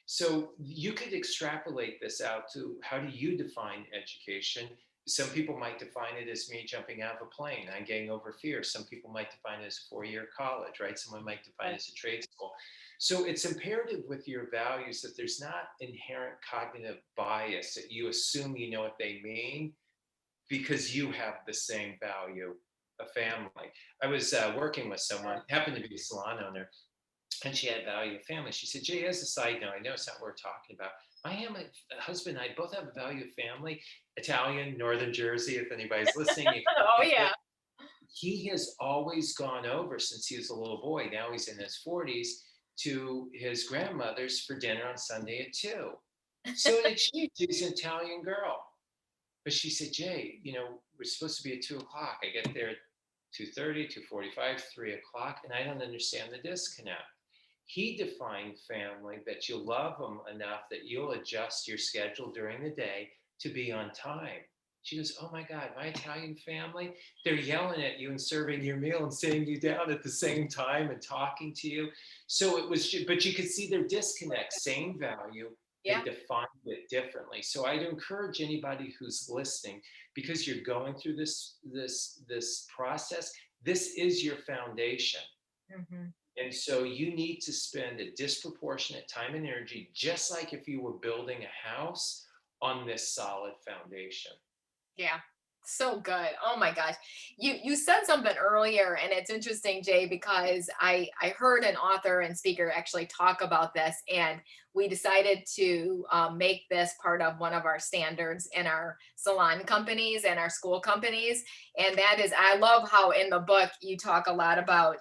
So you could extrapolate this out to how do you define education? Some people might define it as me jumping out of a plane. I'm getting over fear. Some people might define it as a 4-year college, right? Someone might define it as a trade school. So it's imperative with your values that there's not inherent cognitive bias that you assume you know what they mean because you have the same value of family. I was working with someone, happened to be a salon owner, and she had value of family. She said, Jay, as a side note, I know it's not what we're talking about. I am a husband and I both have a value of family. Italian, Northern Jersey, if anybody's listening, you can
Oh
think
yeah.
it. He has always gone over since he was a little boy. Now he's in his 40s to his grandmother's for dinner on Sunday at 2. So did she. She's an Italian girl. But she said, Jay, we're supposed to be at 2 o'clock. I get there at 2:30, 2:45, 3 o'clock, and I don't understand the disconnect. He defined family that you love them enough that you'll adjust your schedule during the day to be on time. She goes, oh my God, my Italian family, they're yelling at you and serving your meal and sitting you down at the same time and talking to you. So it was, but you could see their disconnect, same value. They
Yeah.
defined it differently. So I'd encourage anybody who's listening, because you're going through this process, this is your foundation.
Mhm.
And so you need to spend a disproportionate time and energy, just like if you were building a house, on this solid foundation.
Yeah. So good. Oh my gosh. You said something earlier and it's interesting, Jay, because I heard an author and speaker actually talk about this, and we decided to make this part of one of our standards in our salon companies and our school companies. And that is, I love how in the book you talk a lot about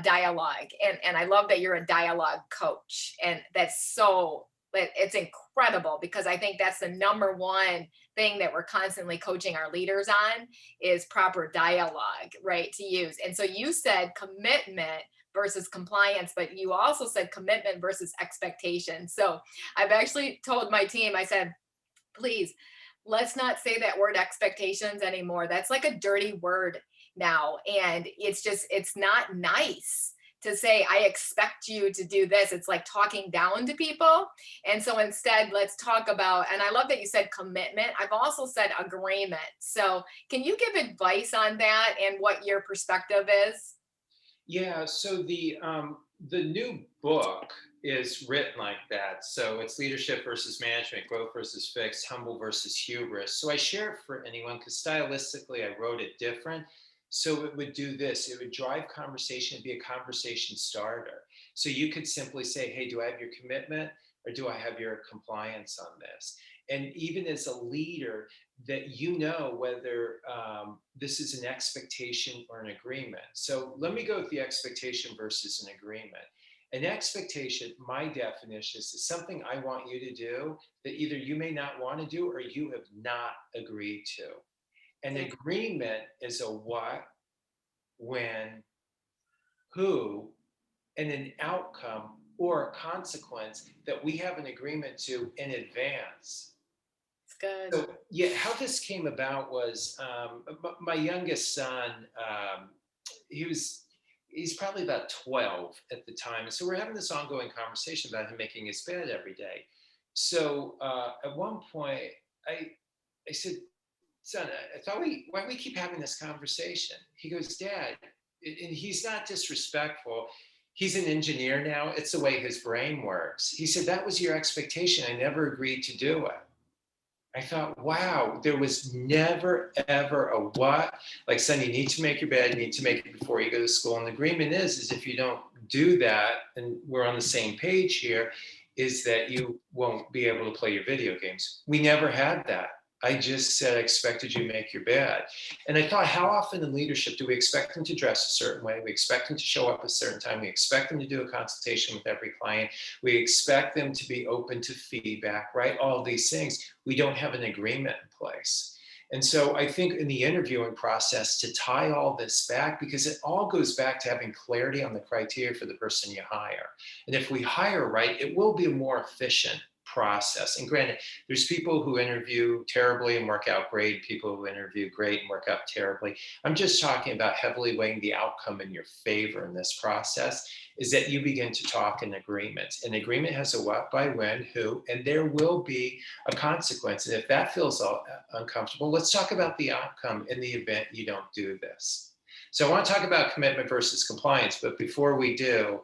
dialogue, and I love that you're a dialogue coach, and that's so it's incredible because I think that's the number one thing that we're constantly coaching our leaders on is proper dialogue, right? To use. And so you said commitment versus compliance, but you also said commitment versus expectation. So I've actually told my team, I said, please, let's not say that word expectations anymore. That's like a dirty word now. And it's not nice to say, I expect you to do this. It's like talking down to people. And so instead, let's talk about, and I love that you said commitment. I've also said agreement. So can you give advice on that and what your perspective is?
Yeah, so the new book is written like that. So it's leadership versus management, growth versus fixed, humble versus hubris. So I share it for anyone because stylistically I wrote it different. So it would do this, it would drive conversation, be a conversation starter. So you could simply say, hey, do I have your commitment or do I have your compliance on this? And even as a leader, that you know whether this is an expectation or an agreement. So let me go with the expectation versus an agreement. An expectation, my definition, is something I want you to do that either you may not want to do or you have not agreed to. An
Yeah.
agreement is a what, when, who, and an outcome or a consequence that we have an agreement to in advance.
It's good.
So yeah, how this came about was my youngest son. He was he's probably about 12 at the time, so we're having this ongoing conversation about him making his bed every day. So at one point, I I said, "Son, I thought why do we keep having this conversation?" He goes, "Dad," and he's not disrespectful. He's an engineer now. It's the way his brain works. He said, "That was your expectation. I never agreed to do it." I thought, wow, there was never, ever a what. Like, son, you need to make your bed, you need to make it before you go to school. And the agreement is if you don't do that, and we're on the same page here, is that you won't be able to play your video games. We never had that. I just said, I expected you to make your bed. And I thought, how often in leadership do we expect them to dress a certain way? We expect them to show up a certain time. We expect them to do a consultation with every client. We expect them to be open to feedback, right? All of these things. We don't have an agreement in place. And so I think in the interviewing process to tie all this back, because it all goes back to having clarity on the criteria for the person you hire. And if we hire right, it will be a more efficient process. And granted, there's people who interview terribly and work out great, people who interview great and work out terribly. I'm just talking about heavily weighing the outcome in your favor in this process, is that you begin to talk in agreements. An agreement has a what, by, when, who, and there will be a consequence. And if that feels uncomfortable, let's talk about the outcome in the event you don't do this. So I want to talk about commitment versus compliance, but before we do,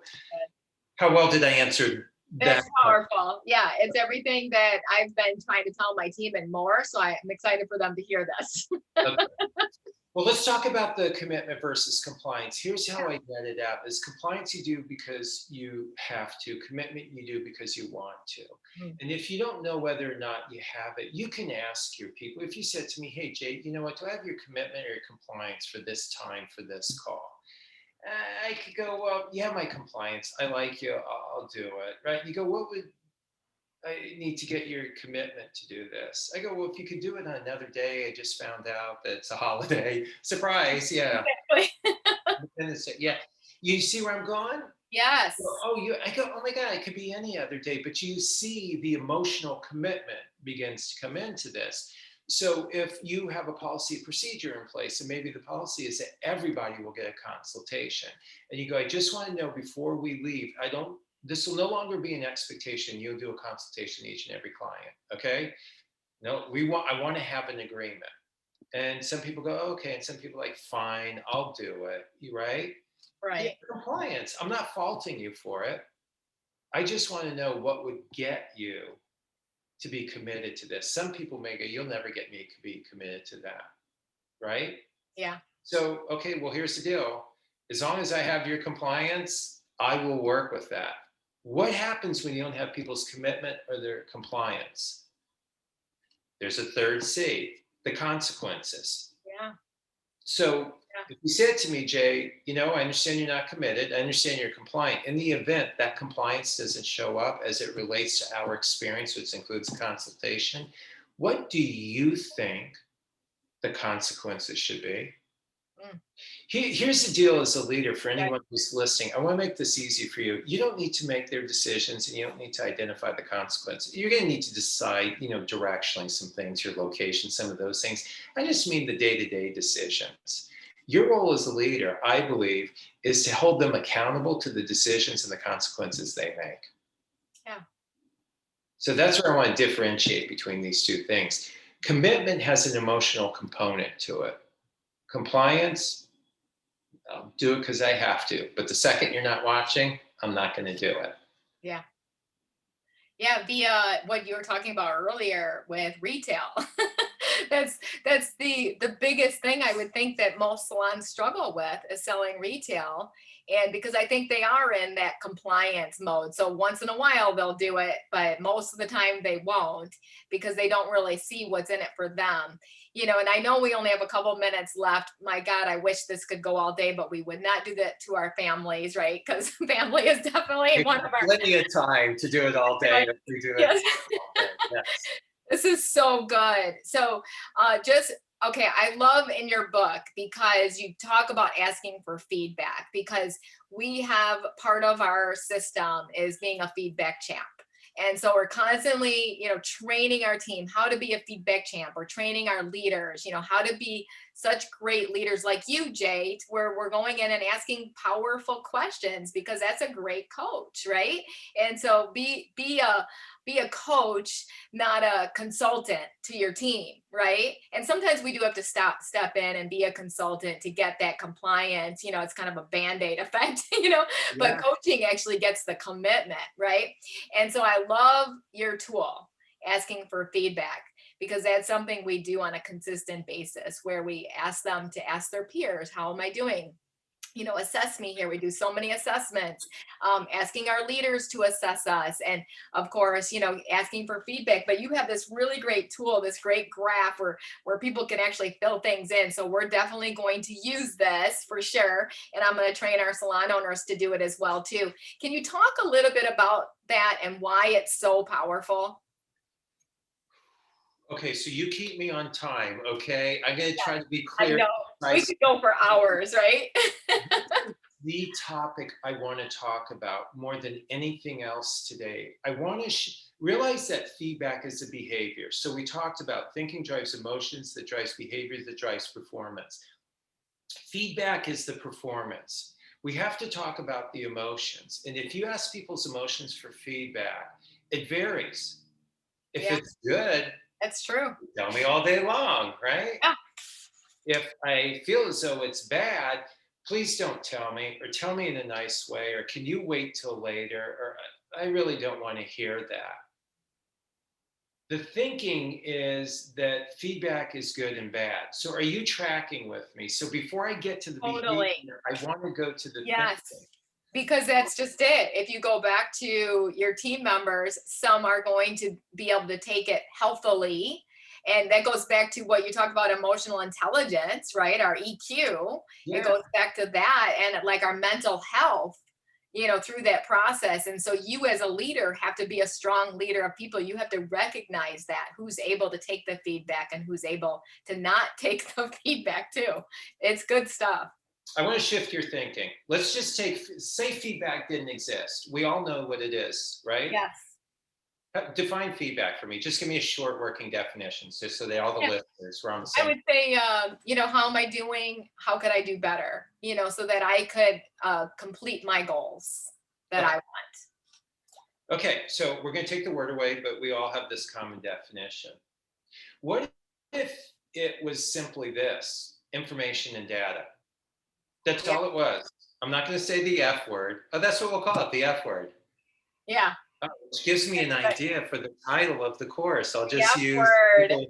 how well did I answer that?
That's powerful. Yeah, it's everything that I've been trying to tell my team and more. So I'm excited for them to hear this.
Okay. Well, let's talk about the commitment versus compliance. Here's how I get it out: is compliance you do because you have to, commitment you do because you want to.
Mm.
And if you don't know whether or not you have it, you can ask your people. If you said to me, hey, Jay, you know what, do I have your commitment or your compliance for this time, for this call? I could go, well, yeah, my compliance. I like you. I'll do it. Right? You go, what would I need to get your commitment to do this? I go, well, if you could do it on another day, I just found out that it's a holiday. Surprise. Yeah. Independence Day. Yeah. You see where I'm going?
Yes.
Oh, I go, oh my God, it could be any other day. But you see the emotional commitment begins to come into this. So if you have a policy procedure in place, and maybe the policy is that everybody will get a consultation, and you go, I just want to know before we leave, this will no longer be an expectation. You'll do a consultation each and every client. Okay. No, I want to have an agreement. And some people go, okay. And some people are like, fine, I'll do it. You right? Yeah,
Right.
compliance. I'm not faulting you for it. I just want to know what would get you to be committed to this. Some people may go, you'll never get me to be committed to that. Right?
Yeah.
So, okay, well, here's the deal. As long as I have your compliance, I will work with that. What happens when you don't have people's commitment or their compliance? There's a third C, the consequences.
Yeah.
So if you said to me, Jay, I understand you're not committed. I understand you're compliant. In the event that compliance doesn't show up as it relates to our experience, which includes consultation, what do you think the consequences should be?
Mm,
Here's the deal as a leader for
okay.
anyone who's listening. I want to make this easy for you. You don't need to make their decisions and you don't need to identify the consequences. You're going to need to decide, directionally some things, your location, some of those things. I just mean the day to day decisions. Your role as a leader, I believe, is to hold them accountable to the decisions and the consequences they make.
Yeah.
So that's where I want to differentiate between these two things. Commitment has an emotional component to it. Compliance, I'll do it because I have to. But the second you're not watching, I'm not going to do it.
Yeah. Yeah, the what you were talking about earlier with retail. that's that's the biggest thing I would think that most salons struggle with is selling retail. And because I think they are in that compliance mode. So once in a while they'll do it, but most of the time they won't because they don't really see what's in it for them. And I know we only have a couple minutes left. My God, I wish this could go all day, but we would not do that to our families, right? Because family is definitely
We
one
have
of our
plenty of time to do it all day if we do it
yes.
all day. Yes.
This is so good. So, just okay, I love in your book because you talk about asking for feedback because we have part of our system is being a feedback champ. And so we're constantly, training our team how to be a feedback champ. We're training our leaders, how to be such great leaders like you, Jay, where we're going in and asking powerful questions because that's a great coach, right? And so be a coach, not a consultant to your team, right? And sometimes we do have to step in and be a consultant to get that compliance. It's kind of a band-aid effect, but
Yeah.
coaching actually gets the commitment, right? And so I love your tool, asking for feedback, because that's something we do on a consistent basis where we ask them to ask their peers, how am I doing? Assess me here. We do so many assessments, asking our leaders to assess us. And of course, asking for feedback. But you have this really great tool, this great graph where people can actually fill things in. So we're definitely going to use this for sure. And I'm going to train our salon owners to do it as well, too. Can you talk a little bit about that and why it's so powerful?
Okay, so you keep me on time, okay? I'm going to
Yeah,
try to be
I
clear.
know. We could go for hours, right?
The topic I want to talk about more than anything else today. I want to realize that feedback is a behavior. So we talked about thinking drives emotions, that drives behavior, that drives performance. Feedback is the performance. We have to talk about the emotions. And if you ask people's emotions for feedback, it varies. If
Yeah,
it's good,
that's true.
tell me all day long, right?
Yeah.
If I feel as though it's bad, please don't tell me, or tell me in a nice way, or can you wait till later, or I really don't want to hear that. The thinking is that feedback is good and bad. So are you tracking with me? So before I get to the
Totally.
behavior, I want to go to the thinking.
Yes, because that's just it. If you go back to your team members, some are going to be able to take it healthily. And that goes back to what you talk about emotional intelligence, right? Our EQ. It
Yeah.
goes back to that and like our mental health, through that process. And so you as a leader have to be a strong leader of people. You have to recognize that who's able to take the feedback and who's able to not take the feedback too. It's good stuff.
I want to shift your thinking. Let's just say feedback didn't exist. We all know what it is, right?
Yes.
Define feedback for me. Just give me a short working definition, just so that all the listeners were on the
I
same.
would say, how am I doing? How could I do better? So that I could complete my goals that I
Okay.
want.
Okay, so we're going to take the word away, but we all have this common definition. What if it was simply this: information and data? That's
Yeah.
all it was. I'm not going to say the F word. Oh, that's what we'll call it, the F word.
Yeah.
Which gives me an
But
idea for the title of the course. I'll
the
just
F
use
word.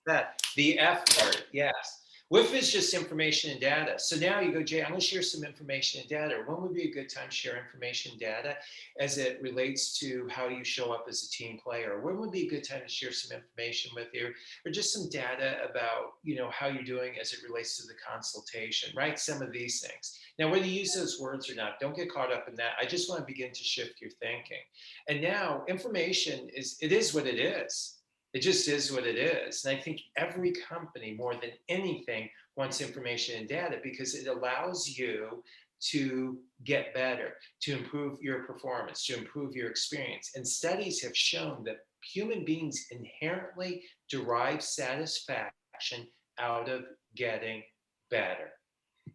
that. The F word, yes. WIF is just information and data. So now you go, Jay, I'm going to share some information and data. When would be a good time to share information and data as it relates to how you show up as a team player? When would be a good time to share some information with you, or just some data about, how you're doing as it relates to the consultation, right? Some of these things. Now, whether you use those words or not, don't get caught up in that. I just want to begin to shift your thinking. And now information is what it is. It just is what it is. And I think every company, more than anything, wants information and data because it allows you to get better, to improve your performance, to improve your experience. And studies have shown that human beings inherently derive satisfaction out of getting better.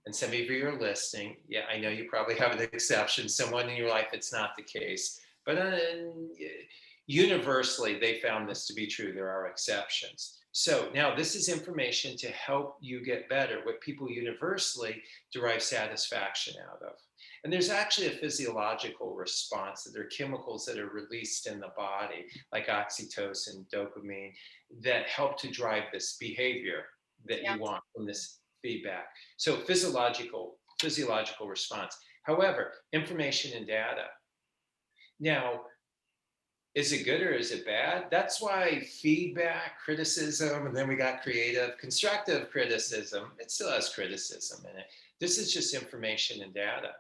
And some of you are listening. Yeah, I know you probably have an exception, someone in your life it's not the case. But universally, they found this to be true. There are exceptions. So now this is information to help you get better, what people universally derive satisfaction out of. And there's actually a physiological response that there are chemicals that are released in the body, like oxytocin, dopamine, that help to drive this behavior that
Yeah.
you want from this feedback. So physiological response. However, information and data. Now, is it good or is it bad? That's why feedback, criticism, and then we got creative, constructive criticism. It still has criticism in it. This is just information and data.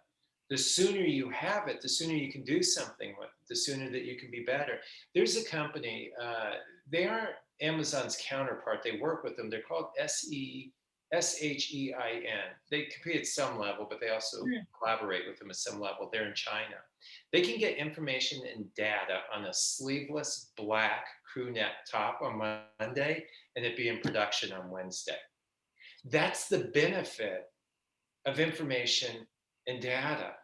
The sooner you have it, the sooner you can do something with it, the sooner that you can be better. There's a company, they aren't Amazon's counterpart. They work with them. They're called SHEIN. They compete at some level, but they also collaborate with them at some level. They're in China. They can get information and data on a sleeveless black crew neck top on Monday and it be in production on Wednesday. That's the benefit of information and data.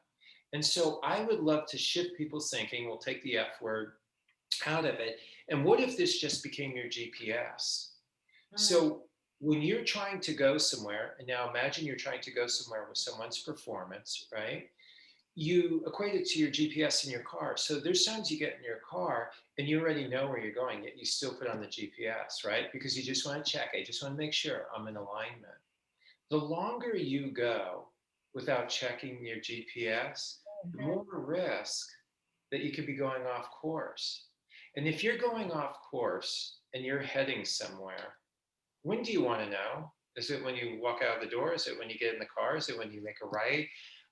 And so I would love to shift people's thinking. We'll take the F word out of it. And what if this just became your GPS? So when you're trying to go somewhere, and now imagine you're trying to go somewhere with someone's performance, right? You equate it to your GPS in your car. So there's times you get in your car and you already know where you're going, yet you still put on the GPS, right? Because you just want to check. I just want to make sure I'm in alignment. The longer you go without checking your GPS, the more risk that you could be going off course. And if you're going off course and you're heading somewhere, when do you want to know? Is it when you walk out of the door? Is it when you get in the car? Is it when you make a right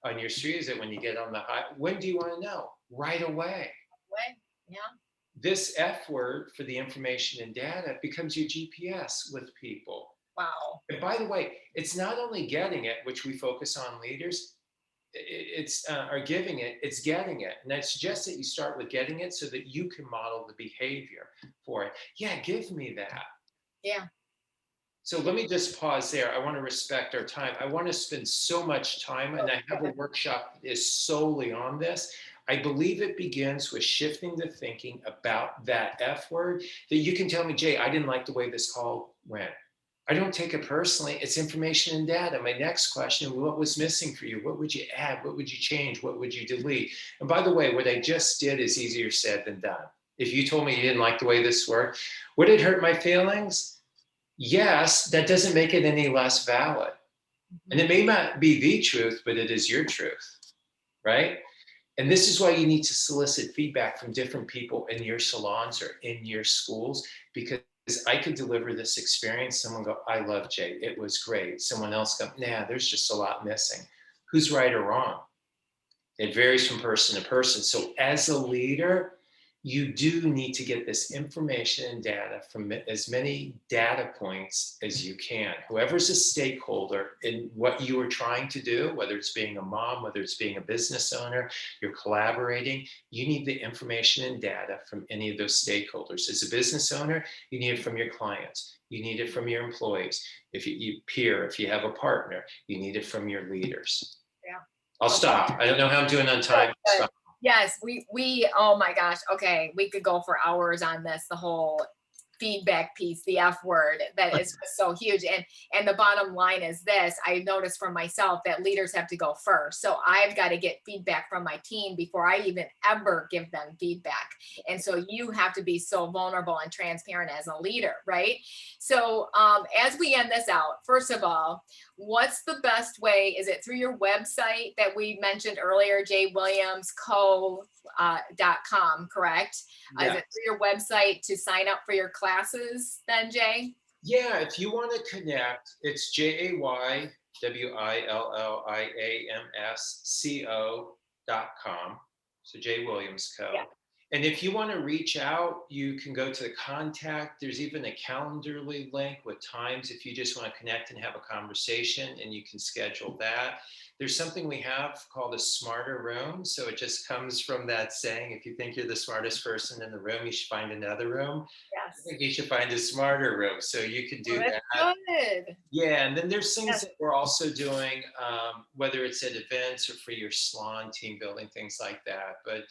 on your street? Is it when you get on the high? When do you want to know? Right away.
Yeah.
This F word for the information and data becomes your GPS with people.
Wow.
And by the way, it's not only getting it, which we focus on leaders, it's are giving it, it's getting it. And I suggest that you start with getting it so that you can model the behavior for it. Yeah, give me that.
Yeah.
So let me just pause there. I want to respect our time. I want to spend so much time, and I have a workshop that is solely on this. I believe it begins with shifting the thinking about that F word that you can tell me, Jay, I didn't like the way this call went. I don't take it personally. It's information and data. My next question, what was missing for you? What would you add? What would you change? What would you delete? And by the way, what I just did is easier said than done. If you told me you didn't like the way this worked, would it hurt my feelings? Yes, that doesn't make it any less valid. And it may not be the truth, but it is your truth, right? And this is why you need to solicit feedback from different people in your salons or in your schools, because I could deliver this experience. Someone go, I love Jay. It was great. Someone else go, nah, there's just a lot missing. Who's right or wrong? It varies from person to person. So as a leader, you do need to get this information and data from as many data points as you can. Whoever's a stakeholder in what you are trying to do, whether it's being a mom, whether it's being a business owner, you're collaborating, you need the information and data from any of those stakeholders. As a business owner, you need it from your clients. You need it from your employees. If you peer, if you have a partner, you need it from your leaders.
Yeah.
I'll stop. I don't know how I'm doing on time. Stop.
Yes, we oh my gosh. Okay, we could go for hours on this, the whole feedback piece, the F word, that is just so huge. And the bottom line is this: I noticed for myself that leaders have to go first. So I've got to get feedback from my team before I even ever give them feedback. And so you have to be so vulnerable and transparent as a leader, right? So as we end this out, first of all, what's the best way? Is it through your website that we mentioned earlier, jwilliamsco.com, correct?
Yeah.
Is it through your website to sign up for your classes then, Jay?
Yeah, if you want to connect, it's JAYWILLIAMSCO.com. So Jay Williams Co.
Yeah.
And if you want to reach out, you can go to the contact. There's even a Calendarly link with times if you just want to connect and have a conversation, and you can schedule that. There's something we have called a smarter room. So it just comes from that saying, if you think you're the smartest person in the room, you should find another room. I
Yes.
think you should find a smarter room. So you can
Well,
do
that's
that.
good.
Yeah, and then there's things
Yes.
that we're also doing, whether it's at events or for your salon, team building, things like that. But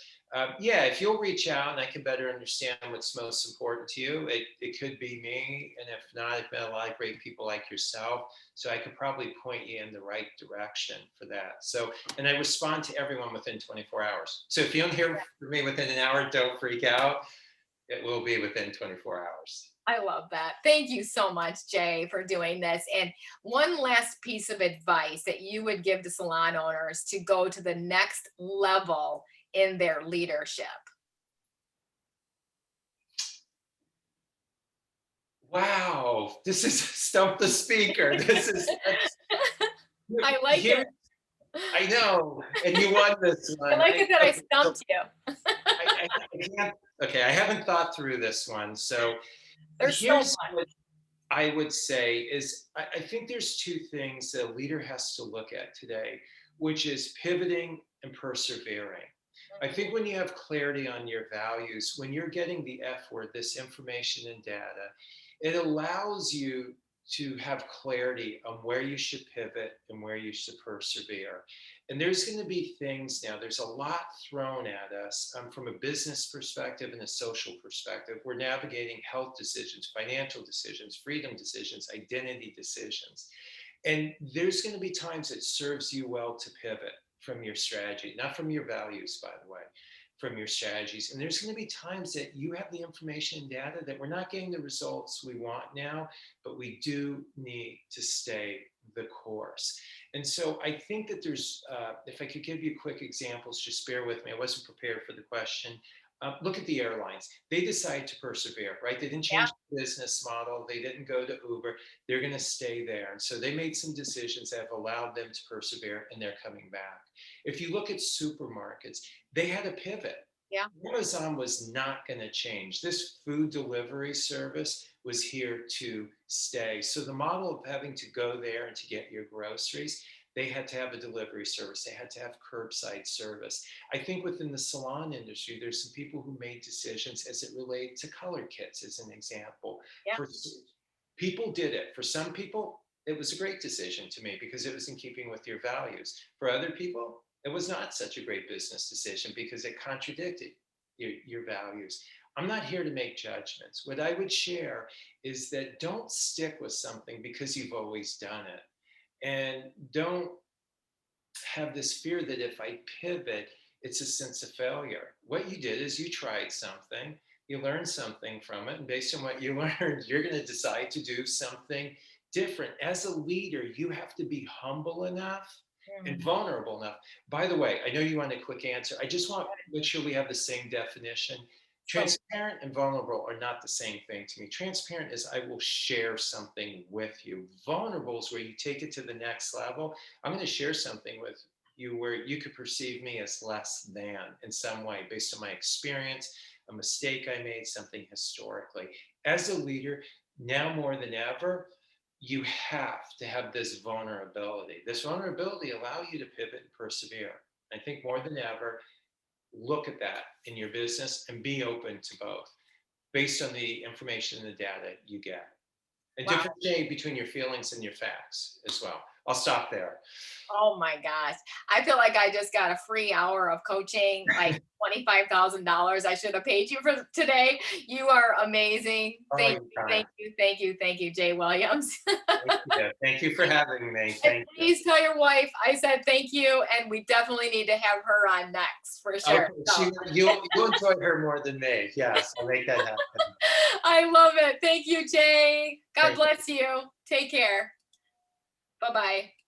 yeah, if you'll reach out and I can better understand what's most important to you, it could be me. And if not, I've met a lot of great people like yourself. So I could probably point you in the right direction for that. So, and I respond to everyone within 24 hours. So if you don't hear from me within an hour, don't freak out. It will be within 24 hours.
I love that. Thank you so much, Jay, for doing this. And one last piece of advice that you would give to salon owners to go to the next level in their leadership.
Wow, this is stump the speaker. This is
I like
here.
it.
I know, and you won this
I
one.
like it that I
Okay, so
stumped you.
I can't. Okay, I haven't thought through this one. So
There's so
here's
much.
what I would say is I think there's two things that a leader has to look at today, which is pivoting and persevering. I think when you have clarity on your values, when you're getting the F word, this information and data, it allows you to have clarity on where you should pivot and where you should persevere. And there's going to be things now, there's a lot thrown at us from a business perspective and a social perspective. We're navigating health decisions, financial decisions, freedom decisions, identity decisions. And there's going to be times it serves you well to pivot from your strategy, not from your values, by the way, from your strategies. And there's going to be times that you have the information and data that we're not getting the results we want now, but we do need to stay the course. And so I think that there's, if I could give you quick examples, just bear with me. I wasn't prepared for the question. Look at the airlines. They decided to persevere, right? They didn't
Yeah.
change the business model. They didn't go to Uber. They're going to stay there. And so they made some decisions that have allowed them to persevere, and they're coming back. If you look at supermarkets, they had a pivot.
Yeah.
Amazon was not going to change. This food delivery service was here to stay. So the model of having to go there and to get your groceries, they had to have a delivery service. They had to have curbside service. I think within the salon industry, there's some people who made decisions as it related to color kits, as an example.
Yeah.
For people did it. For some people, it was a great decision to me because it was in keeping with your values. For other people, it was not such a great business decision because it contradicted your values. I'm not here to make judgments. What I would share is that don't stick with something because you've always done it. And don't have this fear that if I pivot, it's a sense of failure. What you did is you tried something, you learned something from it, and based on what you learned, you're going to decide to do something different. As a leader, you have to be humble enough and vulnerable enough. By the way, I know you want a quick answer. I just want to make sure we have the same definition.
So
Transparent and vulnerable are not the same thing to me. Transparent is I will share something with you. Vulnerable is where you take it to the next level. I'm going to share something with you where you could perceive me as less than in some way based on my experience, a mistake I made, something historically. As a leader, now more than ever, you have to have this vulnerability. This vulnerability allows you to pivot and persevere. I think more than ever, look at that in your business and be open to both based on the information and the data you get. And
wow.
differentiate between your feelings and your facts as well. I'll stop there.
Oh my gosh. I feel like I just got a free hour of coaching, like $25,000. I should have paid you for today. You are amazing.
Oh,
Thank
you're
you,
kind.
thank you, thank you, thank you, Jay Williams.
Thank you. Thank you for having me.
And
Thank you.
please tell your wife I said thank you, and we definitely need to have her on next for
Okay,
sure. So
you'll enjoy her more than me. Yes, I'll make that happen.
I love it. Thank you, Jay. God
Thank you.
bless you. Take care. Bye-bye.